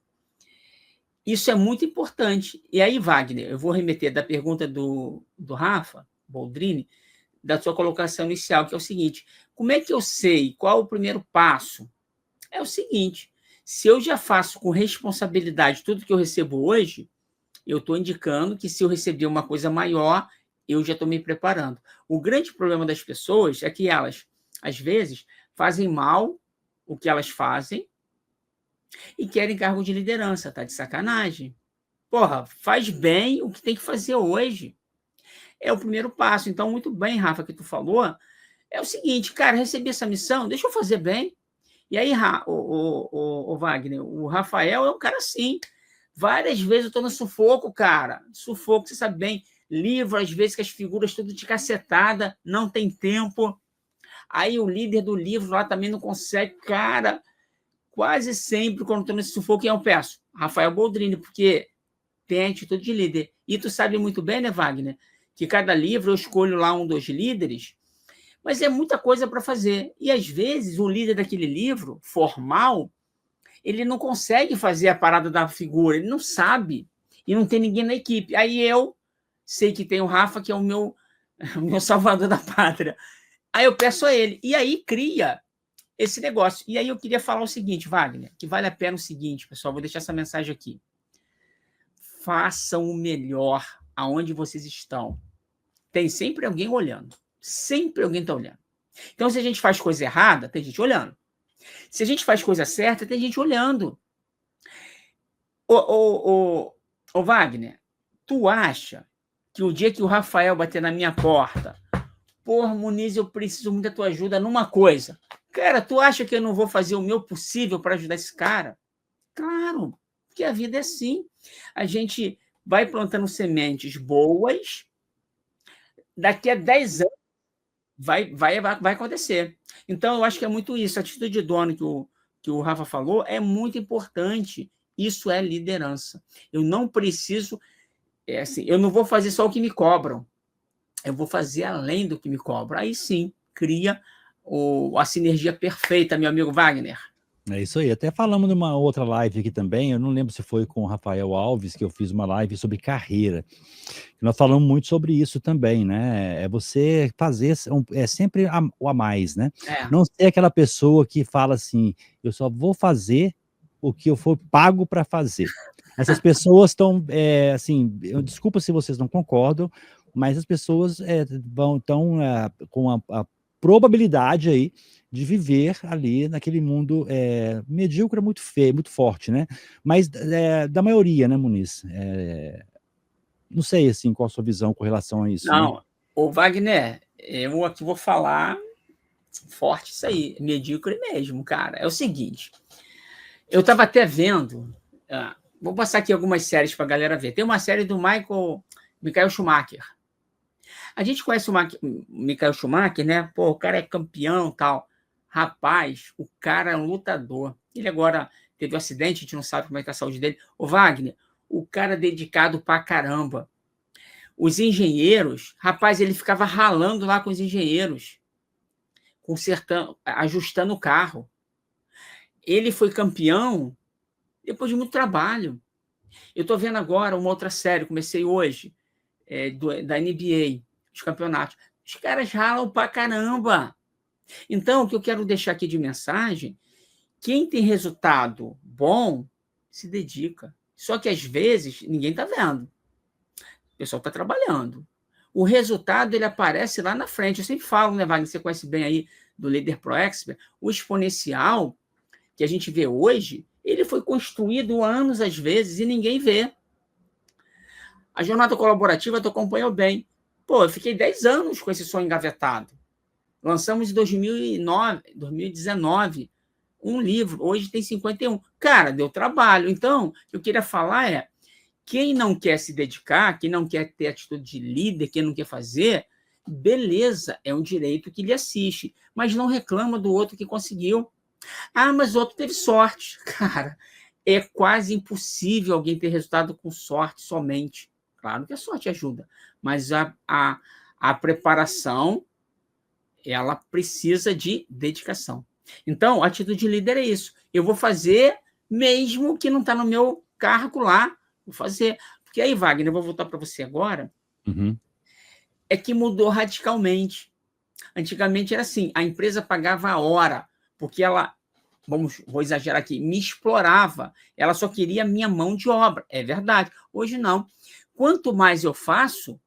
Isso é muito importante. E aí, Wagner, eu vou remeter da pergunta do Rafa Boldrini, da sua colocação inicial, que é o seguinte: como é que eu sei qual é o primeiro passo? É o seguinte: Se eu já faço com responsabilidade tudo que eu recebo hoje, eu estou indicando que se eu receber uma coisa maior, eu já estou me preparando. O grande problema das pessoas é que elas, às vezes, fazem mal o que elas fazem e querem cargo de liderança, tá de sacanagem. Porra, faz bem o que tem que fazer hoje. É o primeiro passo. Então, muito bem, Rafa, que tu falou, é o seguinte, cara, recebi essa missão, deixa eu fazer bem. E aí, o Wagner, o Rafael é um cara assim. Várias vezes eu estou no sufoco, cara. Sufoco, você sabe bem. Livro, às vezes, que as figuras tudo de cacetada, não tem tempo. Aí o líder do livro lá também não consegue. Cara, quase sempre, quando estou nesse sufoco, quem eu peço? Rafael Boldrini, porque tem atitude de líder. E tu sabe muito bem, né, Wagner, que cada livro eu escolho lá um dos líderes, mas é muita coisa para fazer. E, às vezes, o líder daquele livro, formal, ele não consegue fazer a parada da figura, ele não sabe, e não tem ninguém na equipe. Aí eu sei que tem o Rafa, que é o meu salvador da pátria. Aí eu peço a ele, e aí cria esse negócio. E aí eu queria falar o seguinte, Wagner, que vale a pena o seguinte, pessoal, vou deixar essa mensagem aqui. Façam o melhor aonde vocês estão. Tem sempre alguém olhando. Sempre alguém está olhando. Então, se a gente faz coisa errada, tem gente olhando. Se a gente faz coisa certa, tem gente olhando. Ô Wagner, tu acha que o dia que o Rafael bater na minha porta, porra, Muniz, eu preciso muito da tua ajuda numa coisa. Cara, tu acha que eu não vou fazer o meu possível para ajudar esse cara? Claro, porque a vida é assim. A gente vai plantando sementes boas, daqui a 10 anos vai acontecer. Então, eu acho que é muito isso. A atitude de dono que o Rafa falou é muito importante. Isso é liderança. Eu não preciso... eu não vou fazer só o que me cobram. Eu vou fazer além do que me cobram. Aí sim, cria a sinergia perfeita, meu amigo Wagner. É isso aí. Até falamos numa outra live aqui também, eu não lembro se foi com o Rafael Alves, que eu fiz uma live sobre carreira. Nós falamos muito sobre isso também, né? É você fazer, sempre o a mais, né? Não ser aquela pessoa que fala assim, eu só vou fazer o que eu for pago para fazer. Essas pessoas estão, assim, desculpa se vocês não concordam, mas as pessoas estão com a probabilidade aí de viver ali naquele mundo medíocre, muito feio, muito forte, né? Mas da maioria, né, Muniz? Não sei, assim, qual a sua visão com relação a isso. Não, né? Ô Wagner, eu aqui vou falar forte isso aí, medíocre mesmo, cara. É o seguinte, eu estava até vendo, vou passar aqui algumas séries para a galera ver. Tem uma série do Michael Schumacher. A gente conhece o Michael Schumacher, né? Pô, o cara é campeão e tal. Rapaz, o cara é um lutador. Ele agora teve um acidente, a gente não sabe como é que tá a saúde dele. Ô, Wagner, o cara é dedicado pra caramba. Os engenheiros, rapaz, ele ficava ralando lá com os engenheiros, consertando, ajustando o carro. Ele foi campeão depois de muito trabalho. Eu estou vendo agora uma outra série, comecei hoje, da NBA, os campeonatos. Os caras ralam pra caramba. Então, o que eu quero deixar aqui de mensagem, quem tem resultado bom, se dedica. Só que, às vezes, ninguém está vendo. O pessoal está trabalhando. O resultado, ele aparece lá na frente. Eu sempre falo, né, Wagner, você conhece bem aí do Leader Pro Expert, o exponencial que a gente vê hoje, ele foi construído há anos, às vezes, e ninguém vê. A jornada colaborativa tu acompanhou bem. Pô, eu fiquei 10 anos com esse sonho engavetado. Lançamos em 2019 um livro, hoje tem 51. Cara, deu trabalho. Então, o que eu queria falar é, quem não quer se dedicar, quem não quer ter atitude de líder, quem não quer fazer, beleza, é um direito que lhe assiste, mas não reclama do outro que conseguiu. Ah, mas o outro teve sorte. Cara, é quase impossível alguém ter resultado com sorte somente. Claro que a sorte ajuda, mas a preparação, ela precisa de dedicação. Então, a atitude de líder é isso. Eu vou fazer mesmo que não está no meu cargo lá. Vou fazer. Porque aí, Wagner, eu vou voltar para você agora. Uhum. É que mudou radicalmente. Antigamente era assim, a empresa pagava a hora, porque ela vou exagerar aqui, me explorava. Ela só queria minha mão de obra. É verdade. Hoje não. Quanto mais eu faço,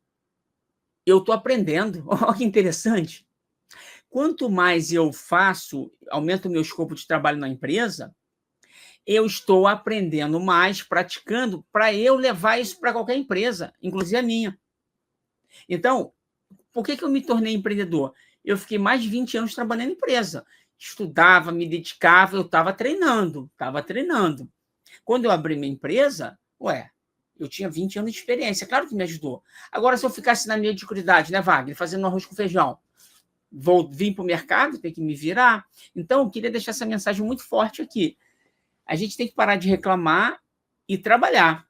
eu estou aprendendo. Olha que interessante. Quanto mais eu faço, aumento o meu escopo de trabalho na empresa, eu estou aprendendo mais, praticando, para eu levar isso para qualquer empresa, inclusive a minha. Então, por que eu me tornei empreendedor? Eu fiquei mais de 20 anos trabalhando em empresa. Estudava, me dedicava, eu estava treinando. Quando eu abri minha empresa, eu tinha 20 anos de experiência, claro que me ajudou. Agora, se eu ficasse na mediocridade, né, Wagner, fazendo arroz com feijão, vou vir para o mercado, tem que me virar. Então, eu queria deixar essa mensagem muito forte aqui. A gente tem que parar de reclamar e trabalhar.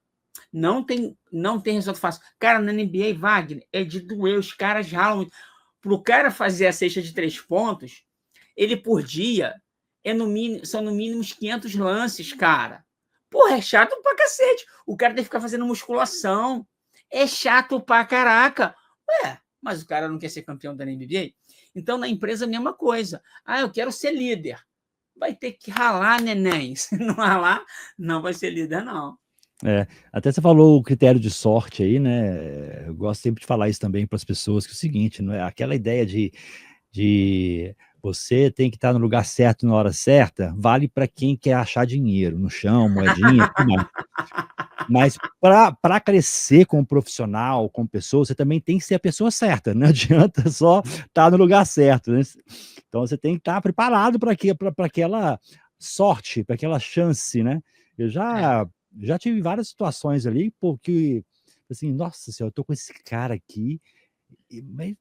Não tem resultado fácil. Cara, na NBA, Wagner, é de doer, os caras ralam muito. Para o cara fazer a cesta de 3 pontos, ele por dia são no mínimo uns 500 lances, cara. Porra, é chato pra cacete. O cara tem que ficar fazendo musculação. É chato pra caraca. Mas o cara não quer ser campeão da NBA? Então, na empresa, a mesma coisa. Eu quero ser líder. Vai ter que ralar, neném. Se não ralar, não vai ser líder, não. Até você falou o critério de sorte aí, né? Eu gosto sempre de falar isso também para as pessoas, que é o seguinte, não é aquela ideia de você tem que estar no lugar certo na hora certa, vale para quem quer achar dinheiro no chão, moedinha, tudo mais. Mas para crescer como profissional, como pessoa, você também tem que ser a pessoa certa, não adianta só estar no lugar certo, né? Então você tem que estar preparado para aquela sorte, para aquela chance, né? Eu já tive várias situações ali, porque, assim, nossa senhora, eu tô com esse cara aqui, mas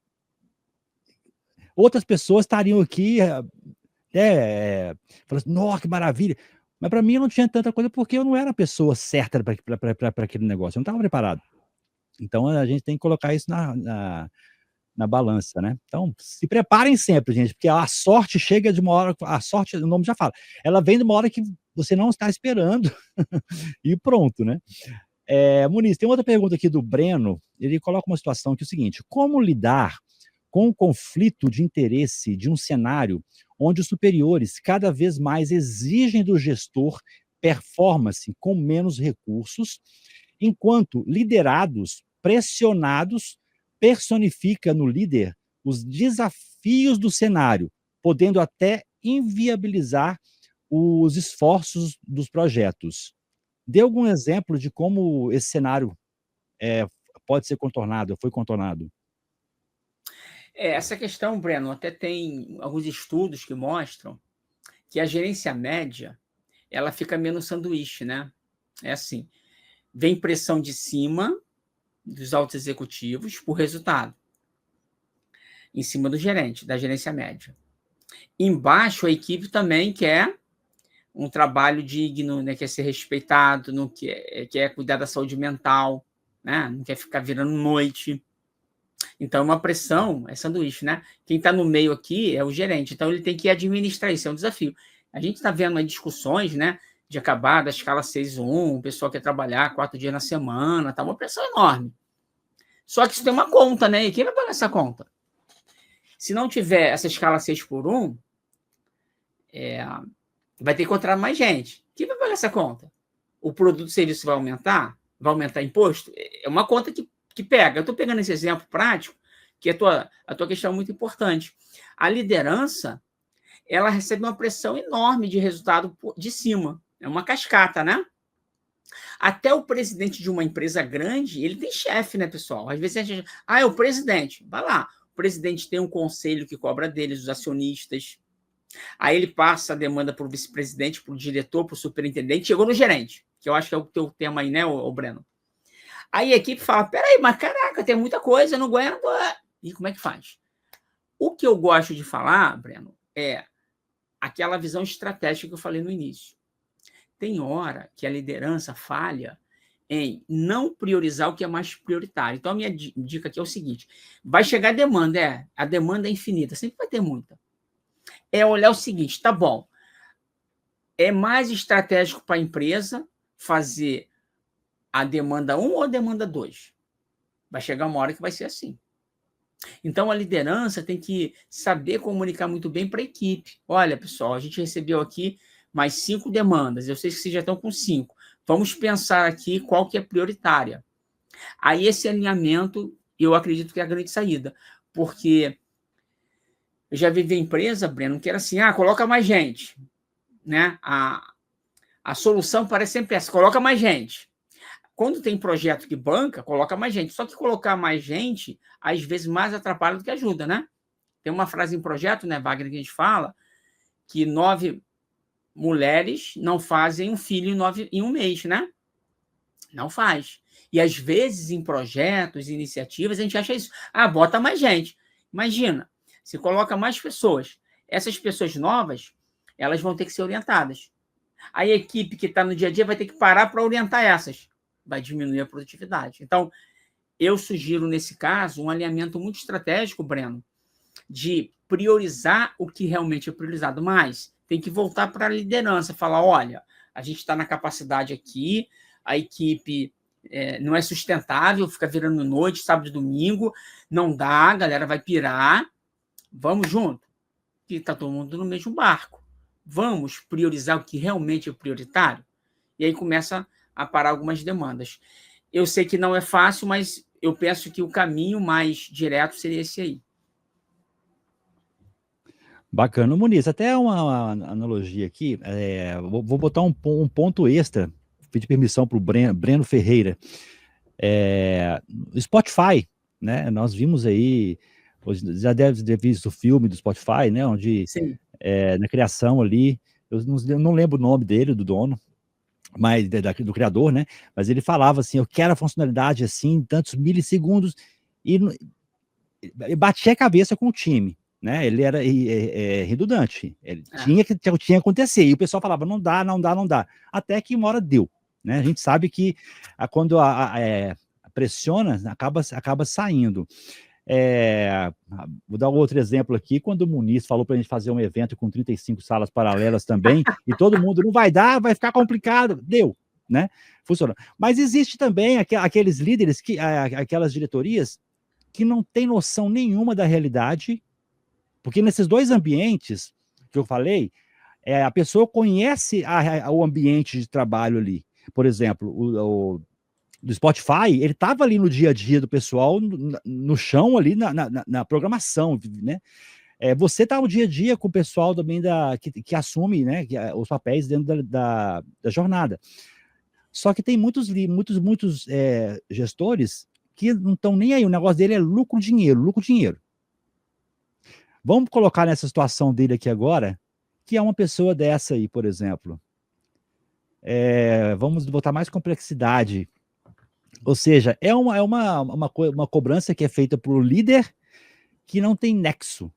outras pessoas estariam aqui, falando assim, nossa, que maravilha. Mas para mim eu não tinha tanta coisa, porque eu não era a pessoa certa para aquele negócio, eu não estava preparado. Então a gente tem que colocar isso na balança, né? Então se preparem sempre, gente, porque a sorte chega de uma hora, a sorte, o nome já fala, ela vem de uma hora que você não está esperando e pronto, né? Muniz, tem outra pergunta aqui do Breno, ele coloca uma situação que é o seguinte, como lidar com o conflito de interesse de um cenário onde os superiores cada vez mais exigem do gestor performance com menos recursos, enquanto liderados, pressionados, personifica no líder os desafios do cenário, podendo até inviabilizar os esforços dos projetos. Dê algum exemplo de como esse cenário pode ser contornado, foi contornado. Essa questão, Breno, até tem alguns estudos que mostram que a gerência média ela fica menos sanduíche, né? É assim, vem pressão de cima dos altos executivos por resultado, em cima do gerente, da gerência média. Embaixo, a equipe também quer um trabalho digno, né? Quer ser respeitado, não quer cuidar da saúde mental, né? Não quer ficar virando noite. Então, uma pressão é sanduíche, né? Quem está no meio aqui é o gerente, então ele tem que administrar isso, é um desafio. A gente está vendo aí discussões, né? De acabar da escala 6-1, o pessoal quer trabalhar 4 dias na semana, tá uma pressão enorme. Só que isso tem uma conta, né? E quem vai pagar essa conta? Se não tiver essa escala 6-1, vai ter que contratar mais gente. Quem vai pagar essa conta? O produto e serviço vai aumentar? Vai aumentar imposto? É uma conta que pega. Eu estou pegando esse exemplo prático, que a tua questão é muito importante. A liderança, ela recebe uma pressão enorme de resultado de cima. É uma cascata, né? Até o presidente de uma empresa grande, ele tem chefe, né, pessoal? Às vezes a gente... é o presidente. Vai lá. O presidente tem um conselho que cobra deles, os acionistas. Aí ele passa a demanda para o vice-presidente, para o diretor, para o superintendente, chegou no gerente, que eu acho que é o teu tema aí, né, o Breno? Aí a equipe fala, peraí, mas caraca, tem muita coisa, eu não aguento. E como é que faz? O que eu gosto de falar, Breno, é aquela visão estratégica que eu falei no início. Tem hora que a liderança falha em não priorizar o que é mais prioritário. Então, a minha dica aqui é o seguinte, vai chegar a demanda é infinita, sempre vai ter muita. É olhar o seguinte, tá bom, é mais estratégico para a empresa fazer a demanda 1 ou a demanda 2? Vai chegar uma hora que vai ser assim. Então, a liderança tem que saber comunicar muito bem para a equipe. Olha, pessoal, a gente recebeu aqui mais 5 demandas. Eu sei que vocês já estão com 5. Vamos pensar aqui qual que é prioritária. Aí esse alinhamento, eu acredito que é a grande saída, porque eu já vivi empresa, Breno, que era assim, coloca mais gente, né? A solução parece sempre essa, coloca mais gente. Quando tem projeto que banca, coloca mais gente. Só que colocar mais gente, às vezes, mais atrapalha do que ajuda, né? Tem uma frase em projeto, né, Wagner, que a gente fala, que 9 mulheres não fazem um filho em um mês, né? Não faz. E, às vezes, em projetos, iniciativas, a gente acha isso. Bota mais gente. Imagina, se coloca mais pessoas. Essas pessoas novas, elas vão ter que ser orientadas. A equipe que está no dia a dia vai ter que parar para orientar essas. Vai diminuir a produtividade. Então, eu sugiro, nesse caso, um alinhamento muito estratégico, Breno, de priorizar o que realmente é priorizado. Mas tem que voltar para a liderança, falar, olha, a gente está na capacidade aqui, a equipe não é sustentável, fica virando noite, sábado e domingo, não dá, a galera vai pirar, vamos junto, que está todo mundo no mesmo barco. Vamos priorizar o que realmente é prioritário? E aí começa a parar algumas demandas. Eu sei que não é fácil, mas eu penso que o caminho mais direto seria esse aí. Bacana, Muniz. Até uma analogia aqui, vou botar um ponto extra, pedir permissão para o Breno Ferreira. Spotify, né? Nós vimos aí, já deve ter visto o filme do Spotify, né? Onde na criação ali, eu não lembro o nome dele, do dono, mas do criador, né? Mas ele falava assim: eu quero a funcionalidade assim, em tantos milissegundos, e batia a cabeça com o time. Né? Ele era redundante, ele tinha que acontecer, e o pessoal falava, não dá, não dá, não dá, até que uma hora deu, né? A gente sabe que quando pressiona, acaba saindo. Vou dar outro exemplo aqui, quando o Muniz falou para a gente fazer um evento com 35 salas paralelas também, e todo mundo, não vai dar, vai ficar complicado, deu, né? Funcionou. Mas existe também aqueles líderes, aquelas diretorias, que não tem noção nenhuma da realidade. Porque nesses dois ambientes que eu falei, a pessoa conhece o ambiente de trabalho ali. Por exemplo, do Spotify, ele estava ali no dia a dia do pessoal, no chão ali, na programação, né? Você está no dia a dia com o pessoal também que assume, né, os papéis dentro da jornada. Só que tem muitos gestores que não estão nem aí, o negócio dele é lucro, dinheiro, lucro, dinheiro. Vamos colocar nessa situação dele aqui agora, que é uma pessoa dessa aí, por exemplo. Vamos botar mais complexidade. Ou seja, é uma cobrança que é feita por um líder que não tem nexo.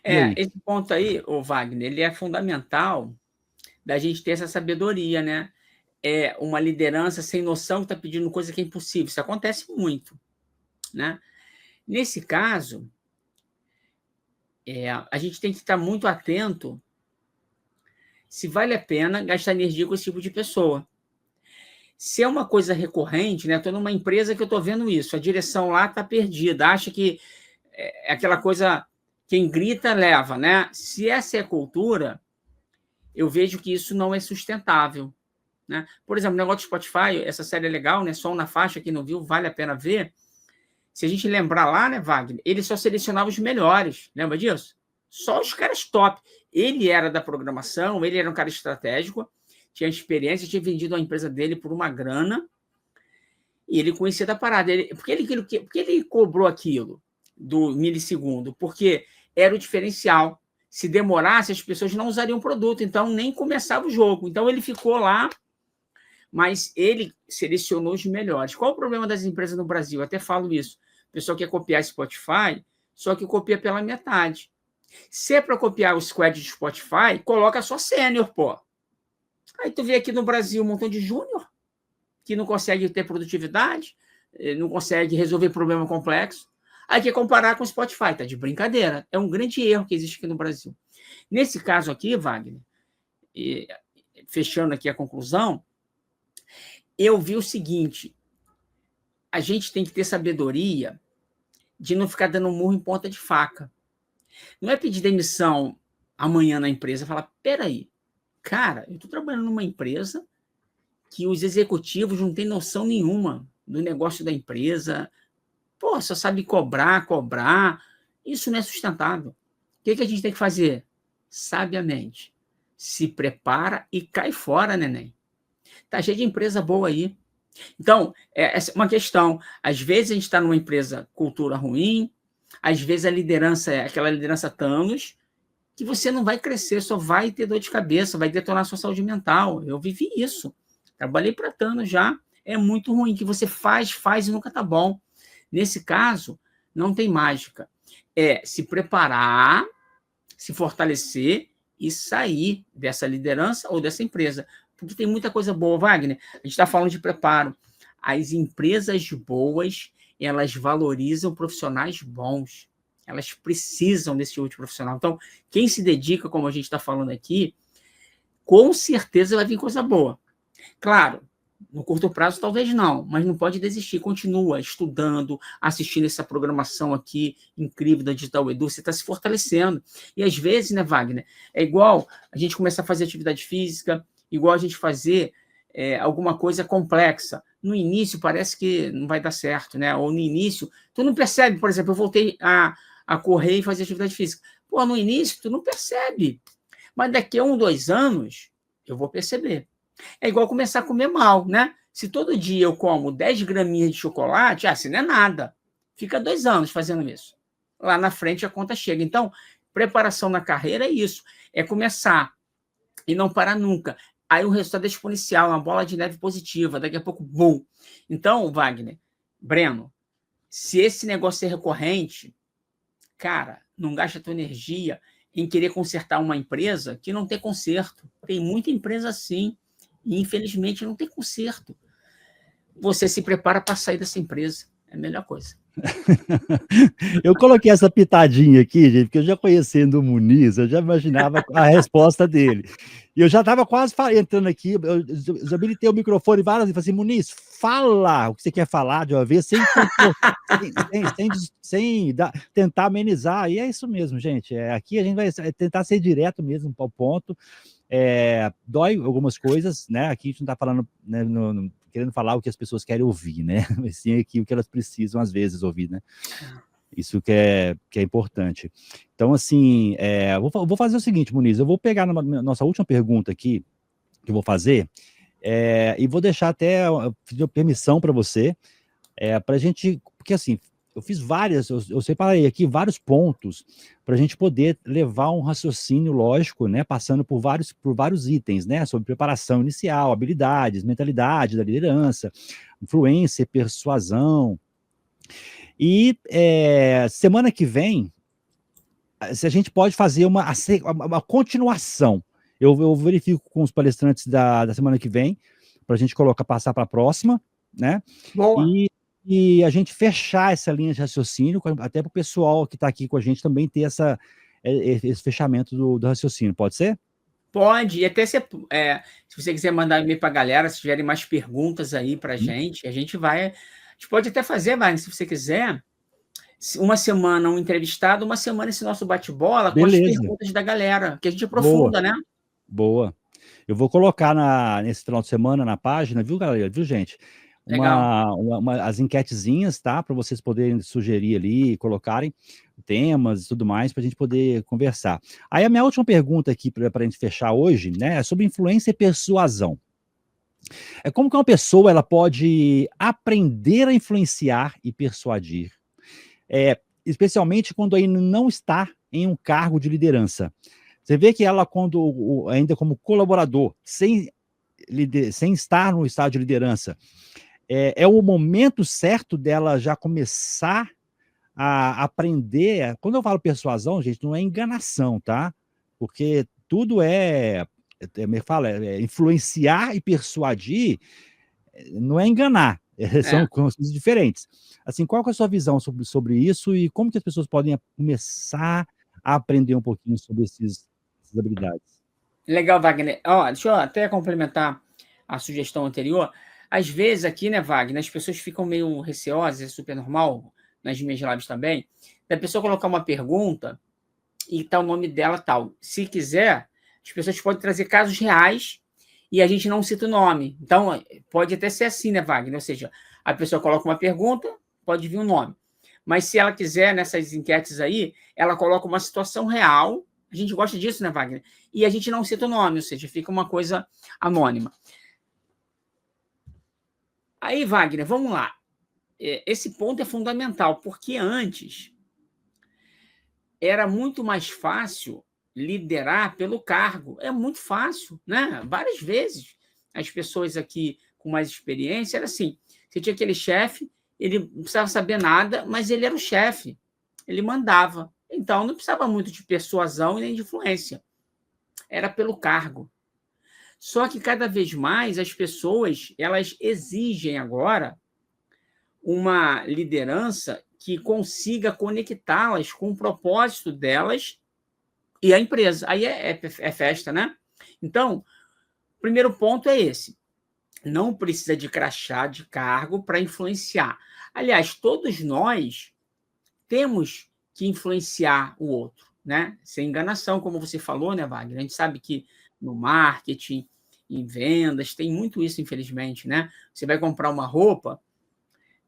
Esse ponto aí, o Wagner, ele é fundamental da gente ter essa sabedoria, né? Uma liderança sem noção que está pedindo coisa que é impossível. Isso acontece muito, né? Nesse caso, a gente tem que estar muito atento se vale a pena gastar energia com esse tipo de pessoa. Se é uma coisa recorrente, né? Estou numa empresa que eu estou vendo isso, a direção lá está perdida, acha que é aquela coisa, quem grita leva, né? Se essa é a cultura, eu vejo que isso não é sustentável, né? Por exemplo, o negócio do Spotify, essa série é legal, né? Som na Faixa, quem não viu, vale a pena ver. Se a gente lembrar lá, né, Wagner, ele só selecionava os melhores, lembra disso? Só os caras top. Ele era da programação, ele era um cara estratégico, tinha experiência, tinha vendido a empresa dele por uma grana, e ele conhecia da parada. Por que ele cobrou aquilo do milissegundo? Porque era o diferencial. Se demorasse, as pessoas não usariam o produto, então nem começava o jogo. Então ele ficou lá, mas ele selecionou os melhores. Qual o problema das empresas no Brasil? Eu até falo isso. O pessoal quer copiar Spotify, só que copia pela metade. Se é para copiar o squad de Spotify, coloca só sênior, pô. Aí tu vê aqui no Brasil um montão de júnior que não consegue ter produtividade, não consegue resolver problema complexo. Aí quer comparar com o Spotify, tá de brincadeira. É um grande erro que existe aqui no Brasil. Nesse caso aqui, Wagner, fechando aqui a conclusão, eu vi o seguinte: a gente tem que ter sabedoria de não ficar dando murro em ponta de faca. Não é pedir demissão amanhã na empresa e falar, peraí, cara, eu estou trabalhando numa empresa que os executivos não têm noção nenhuma do negócio da empresa, pô, só sabe cobrar, isso não é sustentável. O que a gente tem que fazer? Sabiamente. Se prepara e cai fora, neném. Tá cheio de empresa boa aí. Então, essa é uma questão. Às vezes a gente está numa empresa cultura ruim, às vezes a liderança é aquela liderança Thanos, que você não vai crescer, só vai ter dor de cabeça, vai detonar sua saúde mental. Eu vivi isso. Trabalhei para Thanos já. É muito ruim, que você faz e nunca tá bom. Nesse caso, não tem mágica. É se preparar, se fortalecer e sair dessa liderança ou dessa empresa. Porque tem muita coisa boa, Wagner. A gente está falando de preparo. As empresas boas, elas valorizam profissionais bons. Elas precisam desse tipo de profissional. Então, quem se dedica, como a gente está falando aqui, com certeza vai vir coisa boa. Claro, no curto prazo talvez não, mas não pode desistir. Continua estudando, assistindo essa programação aqui incrível da Digital Edu, você está se fortalecendo. E às vezes, né, Wagner, é igual a gente começar a fazer atividade física, igual a gente fazer alguma coisa complexa. No início parece que não vai dar certo, né? Ou no início, tu não percebe, por exemplo, eu voltei a correr e fazer atividade física. Pô, no início tu não percebe, mas daqui a 1, 2 anos eu vou perceber. É igual começar a comer mal, né? Se todo dia eu como 10 graminhas de chocolate, assim não é nada. Fica 2 anos fazendo isso. Lá na frente a conta chega. Então, preparação na carreira é isso. É começar e não parar nunca. Aí o resultado é exponencial, uma bola de neve positiva. Daqui a pouco, bum. Então, Wagner, Breno, se esse negócio é recorrente, cara, não gasta tua energia em querer consertar uma empresa que não tem conserto. Tem muita empresa assim. E, infelizmente, não tem conserto. Você se prepara para sair dessa empresa. É a melhor coisa. Eu coloquei essa pitadinha aqui, gente, porque eu já conhecendo o Muniz, eu já imaginava a resposta dele. E eu já estava quase entrando aqui, eu desabilitei o microfone várias vezes, falei assim, Muniz, fala o que você quer falar de uma vez, sem tentar amenizar. E é isso mesmo, gente. Aqui a gente vai tentar ser direto mesmo ao ponto. Dói algumas coisas, né? Aqui a gente não está falando, né, querendo falar o que as pessoas querem ouvir, né? Mas sim aqui o que elas precisam às vezes ouvir, né? Isso que é importante. Então, assim, vou fazer o seguinte, Muniz, eu vou pegar na nossa última pergunta aqui, que eu vou fazer, e vou deixar até pedir permissão para você, para a gente, porque assim, eu fiz várias, eu separei aqui vários pontos para a gente poder levar um raciocínio lógico, né, passando por vários itens, né, sobre preparação inicial, habilidades, mentalidade da liderança, influência, persuasão. E semana que vem, se a gente pode fazer uma continuação. Eu verifico com os palestrantes da semana que vem, para a gente passar para a próxima, né? Boa. E a gente fechar essa linha de raciocínio, até para o pessoal que está aqui com a gente também ter esse fechamento do raciocínio, pode ser? Pode, e até se você quiser mandar e-mail para a galera, se tiverem mais perguntas aí para a gente vai. A gente pode até fazer, Wagner, se você quiser, uma semana um entrevistado, uma semana esse nosso bate-bola com as perguntas da galera, que a gente aprofunda, né? Boa. Eu vou colocar nesse final de semana na página, viu, galera? Viu, gente? As enquetezinhas, tá? Para vocês poderem sugerir ali, colocarem temas e tudo mais, para a gente poder conversar. Aí a minha última pergunta aqui, para a gente fechar hoje, né, é sobre influência e persuasão. Como que uma pessoa ela pode aprender a influenciar e persuadir? Especialmente quando ainda não está em um cargo de liderança. Você vê que ela, ainda como colaborador, sem estar no estado de liderança, é o momento certo dela já começar a aprender. Quando eu falo persuasão, gente, não é enganação, tá? Porque tudo influenciar e persuadir, não é enganar, são coisas diferentes. Assim, qual que é a sua visão sobre isso e como que as pessoas podem começar a aprender um pouquinho sobre essas habilidades? Legal, Wagner. Deixa eu até complementar a sugestão anterior. Às vezes aqui, né, Wagner, as pessoas ficam meio receosas, é super normal, nas minhas lives também, da pessoa colocar uma pergunta e tá o nome dela tal. Se quiser, as pessoas podem trazer casos reais e a gente não cita o nome. Então, pode até ser assim, né, Wagner? Ou seja, a pessoa coloca uma pergunta, pode vir um nome. Mas se ela quiser, nessas enquetes aí, ela coloca uma situação real. A gente gosta disso, né, Wagner? E a gente não cita o nome, ou seja, fica uma coisa anônima. Aí, Wagner, vamos lá. Esse ponto é fundamental, porque antes era muito mais fácil liderar pelo cargo. É muito fácil, né? Várias vezes as pessoas aqui com mais experiência era assim: você tinha aquele chefe, ele não precisava saber nada, mas ele era o chefe, ele mandava. Então não precisava muito de persuasão e nem de influência. Era pelo cargo. Só que cada vez mais as pessoas, elas exigem agora uma liderança que consiga conectá-las com o propósito delas e a empresa. Aí é festa, né? Então, o primeiro ponto é esse. Não precisa de crachá de cargo para influenciar. Aliás, todos nós temos que influenciar o outro, né? Sem enganação, como você falou, né, Wagner? A gente sabe que no marketing, em vendas, tem muito isso, infelizmente, né? Você vai comprar uma roupa,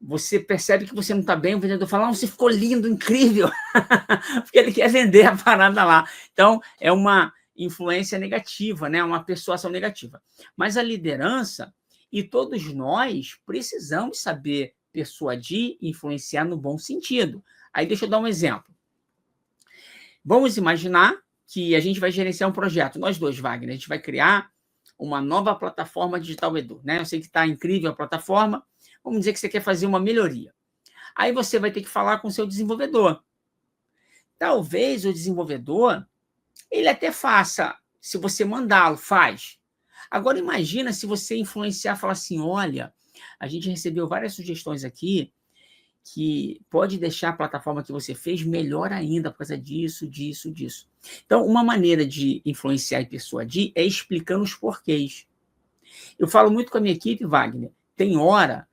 você percebe que você não está bem, o vendedor fala: você ficou lindo, incrível, porque ele quer vender a parada lá. Então, é uma influência negativa, né? Uma persuasão negativa. Mas a liderança, e todos nós precisamos saber persuadir e influenciar no bom sentido. Aí deixa eu dar um exemplo. Vamos imaginar que a gente vai gerenciar um projeto, nós dois, Wagner, a gente vai criar uma nova plataforma digital Edu, né? Eu sei que está incrível a plataforma, vamos dizer que você quer fazer uma melhoria. Aí você vai ter que falar com o seu desenvolvedor. Talvez o desenvolvedor, ele até faça, se você mandá-lo, faz. Agora imagina se você influenciar, falar assim: olha, a gente recebeu várias sugestões aqui que pode deixar a plataforma que você fez melhor ainda por causa disso, disso, disso. Então, uma maneira de influenciar e persuadir é explicando os porquês. Eu falo muito com a minha equipe, Wagner, tem hora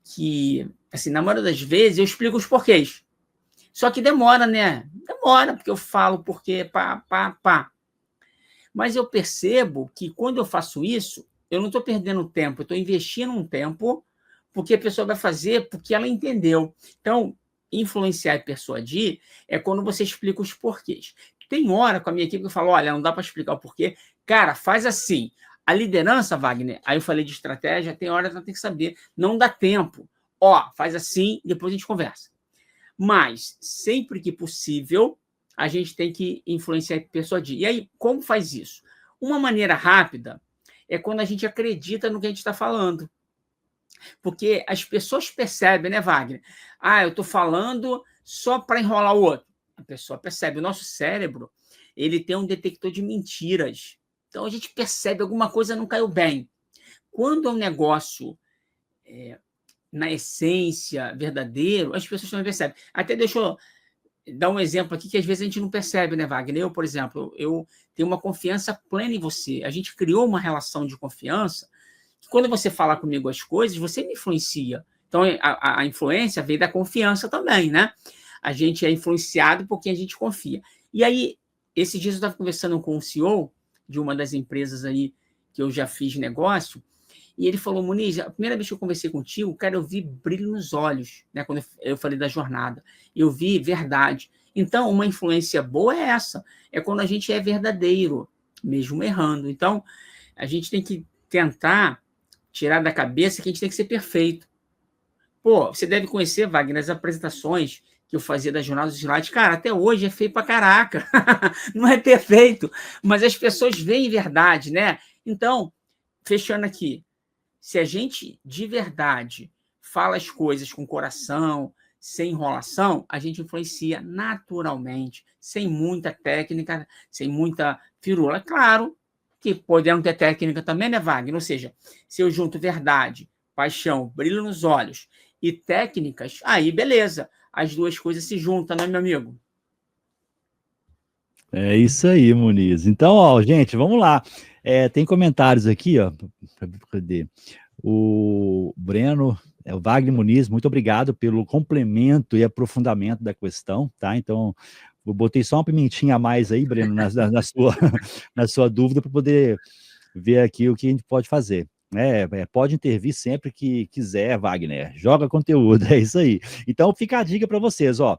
que, assim, na maioria das vezes, eu explico os porquês. Só que demora, né? Demora, porque eu falo porquê, pá. Mas eu percebo que quando eu faço isso, eu não estou perdendo tempo, eu estou investindo um tempo, porque a pessoa vai fazer porque ela entendeu. Então, influenciar e persuadir é quando você explica os porquês. Tem hora com a minha equipe que eu falo: olha, não dá para explicar o porquê. Cara, faz assim. A liderança, Wagner, aí eu falei de estratégia, tem hora que ela tem que saber. Não dá tempo. Ó, faz assim, depois a gente conversa. Mas, sempre que possível, a gente tem que influenciar e persuadir. E aí, como faz isso? Uma maneira rápida é quando a gente acredita no que a gente está falando. Porque as pessoas percebem, né, Wagner? Eu estou falando só para enrolar o outro. A pessoa percebe. O nosso cérebro, ele tem um detector de mentiras. Então, a gente percebe alguma coisa não caiu bem. Quando é um negócio na essência, verdadeiro, as pessoas também percebem. Até deixa eu dar um exemplo aqui que às vezes a gente não percebe, né, Wagner? Eu, por exemplo, eu tenho uma confiança plena em você. A gente criou uma relação de confiança que quando você fala comigo as coisas, você me influencia. Então, a influência veio da confiança também, né? A gente é influenciado por quem a gente confia. E aí, esses dias eu estava conversando com o CEO de uma das empresas aí que eu já fiz negócio, e ele falou: Muniz, a primeira vez que eu conversei contigo, cara, eu vi brilho nos olhos, né? Quando eu falei da jornada, eu vi verdade. Então, uma influência boa é essa, é quando a gente é verdadeiro, mesmo errando. Então, a gente tem que tentar tirar da cabeça que a gente tem que ser perfeito. Pô, você deve conhecer, Wagner, as apresentações que eu fazia da Jornada dos Slides. Cara, até hoje é feio pra caraca. Não é perfeito, mas as pessoas veem verdade, né? Então, fechando aqui, se a gente de verdade fala as coisas com coração, sem enrolação, a gente influencia naturalmente, sem muita técnica, sem muita firula. Claro que podemos ter técnica também, né, Wagner? Ou seja, se eu junto verdade, paixão, brilho nos olhos e técnicas, aí beleza, as duas coisas se juntam, né, meu amigo? É isso aí, Muniz. Então, ó, gente, vamos lá. Tem comentários aqui, ó. Cadê? O Breno, o Wagner Muniz, muito obrigado pelo complemento e aprofundamento da questão, tá? Então, Eu botei só uma pimentinha a mais aí, Breno, na sua dúvida, para poder ver aqui o que a gente pode fazer. Pode intervir sempre que quiser, Wagner. Joga conteúdo, é isso aí. Então fica a dica para vocês, ó.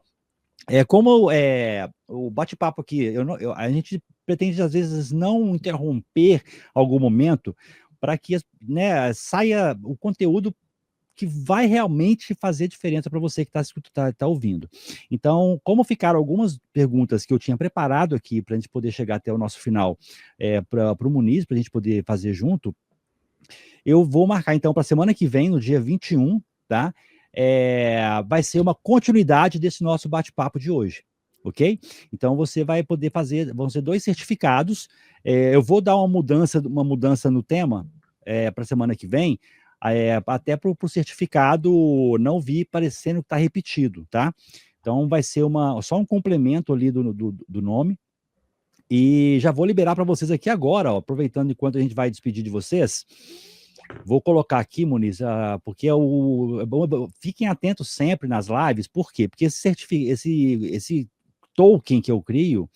O bate-papo aqui, a gente pretende às vezes não interromper algum momento para que, né, saia o conteúdo que vai realmente fazer diferença para você que está ouvindo. Então, como ficaram algumas perguntas que eu tinha preparado aqui para a gente poder chegar até o nosso final, para o Muniz, para a gente poder fazer junto, eu vou marcar então para a semana que vem, no dia 21, tá? Vai ser uma continuidade desse nosso bate-papo de hoje, ok? Então você vai poder fazer, vão ser 2 certificados. Eu vou dar uma mudança no tema para a semana que vem, até para o certificado não vir parecendo que está repetido, tá? Então vai ser só um complemento ali do nome. E já vou liberar para vocês aqui agora, ó, aproveitando enquanto a gente vai despedir de vocês. Vou colocar aqui, Muniz, porque fiquem atentos sempre nas lives. Por quê? Porque esse token que eu crio,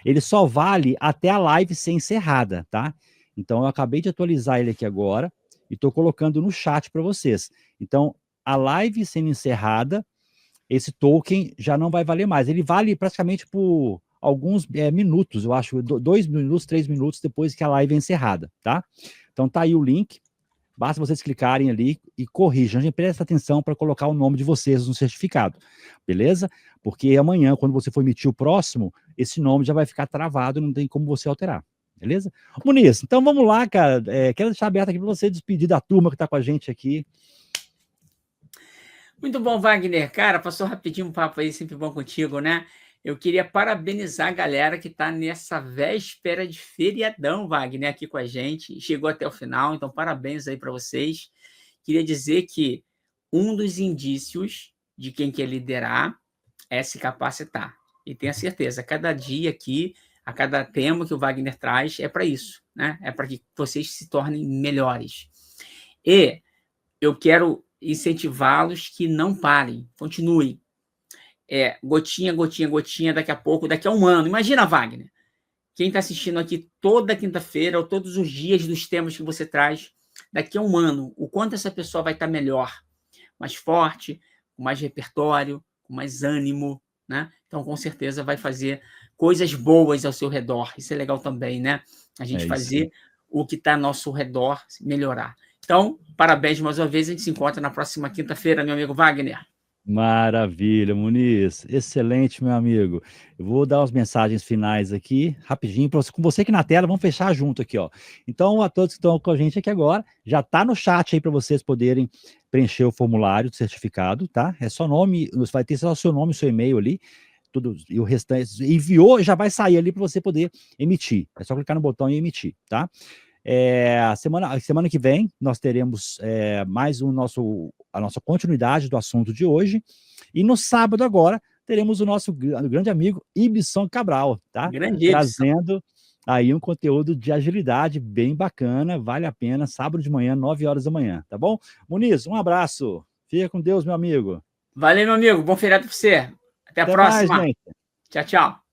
ele só vale até a live ser encerrada, tá? Então, eu acabei de atualizar ele aqui agora e estou colocando no chat para vocês. Então, a live sendo encerrada, esse token já não vai valer mais. Ele vale praticamente por alguns minutos, eu acho, 2 minutos, 3 minutos depois que a live é encerrada, tá? Então, tá aí o link. Basta vocês clicarem ali e corrijam. A gente presta atenção para colocar o nome de vocês no certificado, beleza? Porque amanhã, quando você for emitir o próximo, esse nome já vai ficar travado, não tem como você alterar, beleza? Muniz, então vamos lá, cara. Quero deixar aberto aqui para você despedir da turma que está com a gente aqui. Muito bom, Wagner. Cara, passou rapidinho um papo aí, sempre bom contigo, né? Eu queria parabenizar a galera que está nessa véspera de feriadão, Wagner, aqui com a gente. Chegou até o final, então parabéns aí para vocês. Queria dizer que um dos indícios de quem quer liderar é se capacitar. E tenha certeza, cada dia aqui, a cada tema que o Wagner traz, é para isso, né? É para que vocês se tornem melhores. E eu quero incentivá-los que não parem, continuem. Gotinha, gotinha, gotinha, daqui a um ano. Imagina, Wagner, quem está assistindo aqui toda quinta-feira ou todos os dias dos temas que você traz, daqui a um ano, o quanto essa pessoa vai estar melhor, mais forte, com mais repertório, com mais ânimo, né? Então, com certeza, vai fazer coisas boas ao seu redor. Isso é legal também, né? A gente fazer o que está ao nosso redor melhorar. Então, parabéns mais uma vez. A gente se encontra na próxima quinta-feira, meu amigo Wagner. Maravilha, Muniz. Excelente, meu amigo. Eu vou dar as mensagens finais aqui, rapidinho, com você aqui na tela, vamos fechar junto aqui, ó. Então, a todos que estão com a gente aqui agora, já tá no chat aí para vocês poderem preencher o formulário do certificado, tá? É só nome, vai ter só o seu nome, seu e-mail ali, tudo, e o restante, enviou, já vai sair ali para você poder emitir. É só clicar no botão e emitir, tá? Semana que vem, nós teremos mais a nossa continuidade do assunto de hoje. E no sábado agora, teremos o nosso grande amigo Ibson Cabral, tá? Trazendo aí um conteúdo de agilidade bem bacana, vale a pena, sábado de manhã, 9 horas da manhã, tá bom? Muniz, um abraço. Fica com Deus, meu amigo. Valeu, meu amigo. Bom feriado para você. Até a próxima. Mais, gente. Tchau, tchau.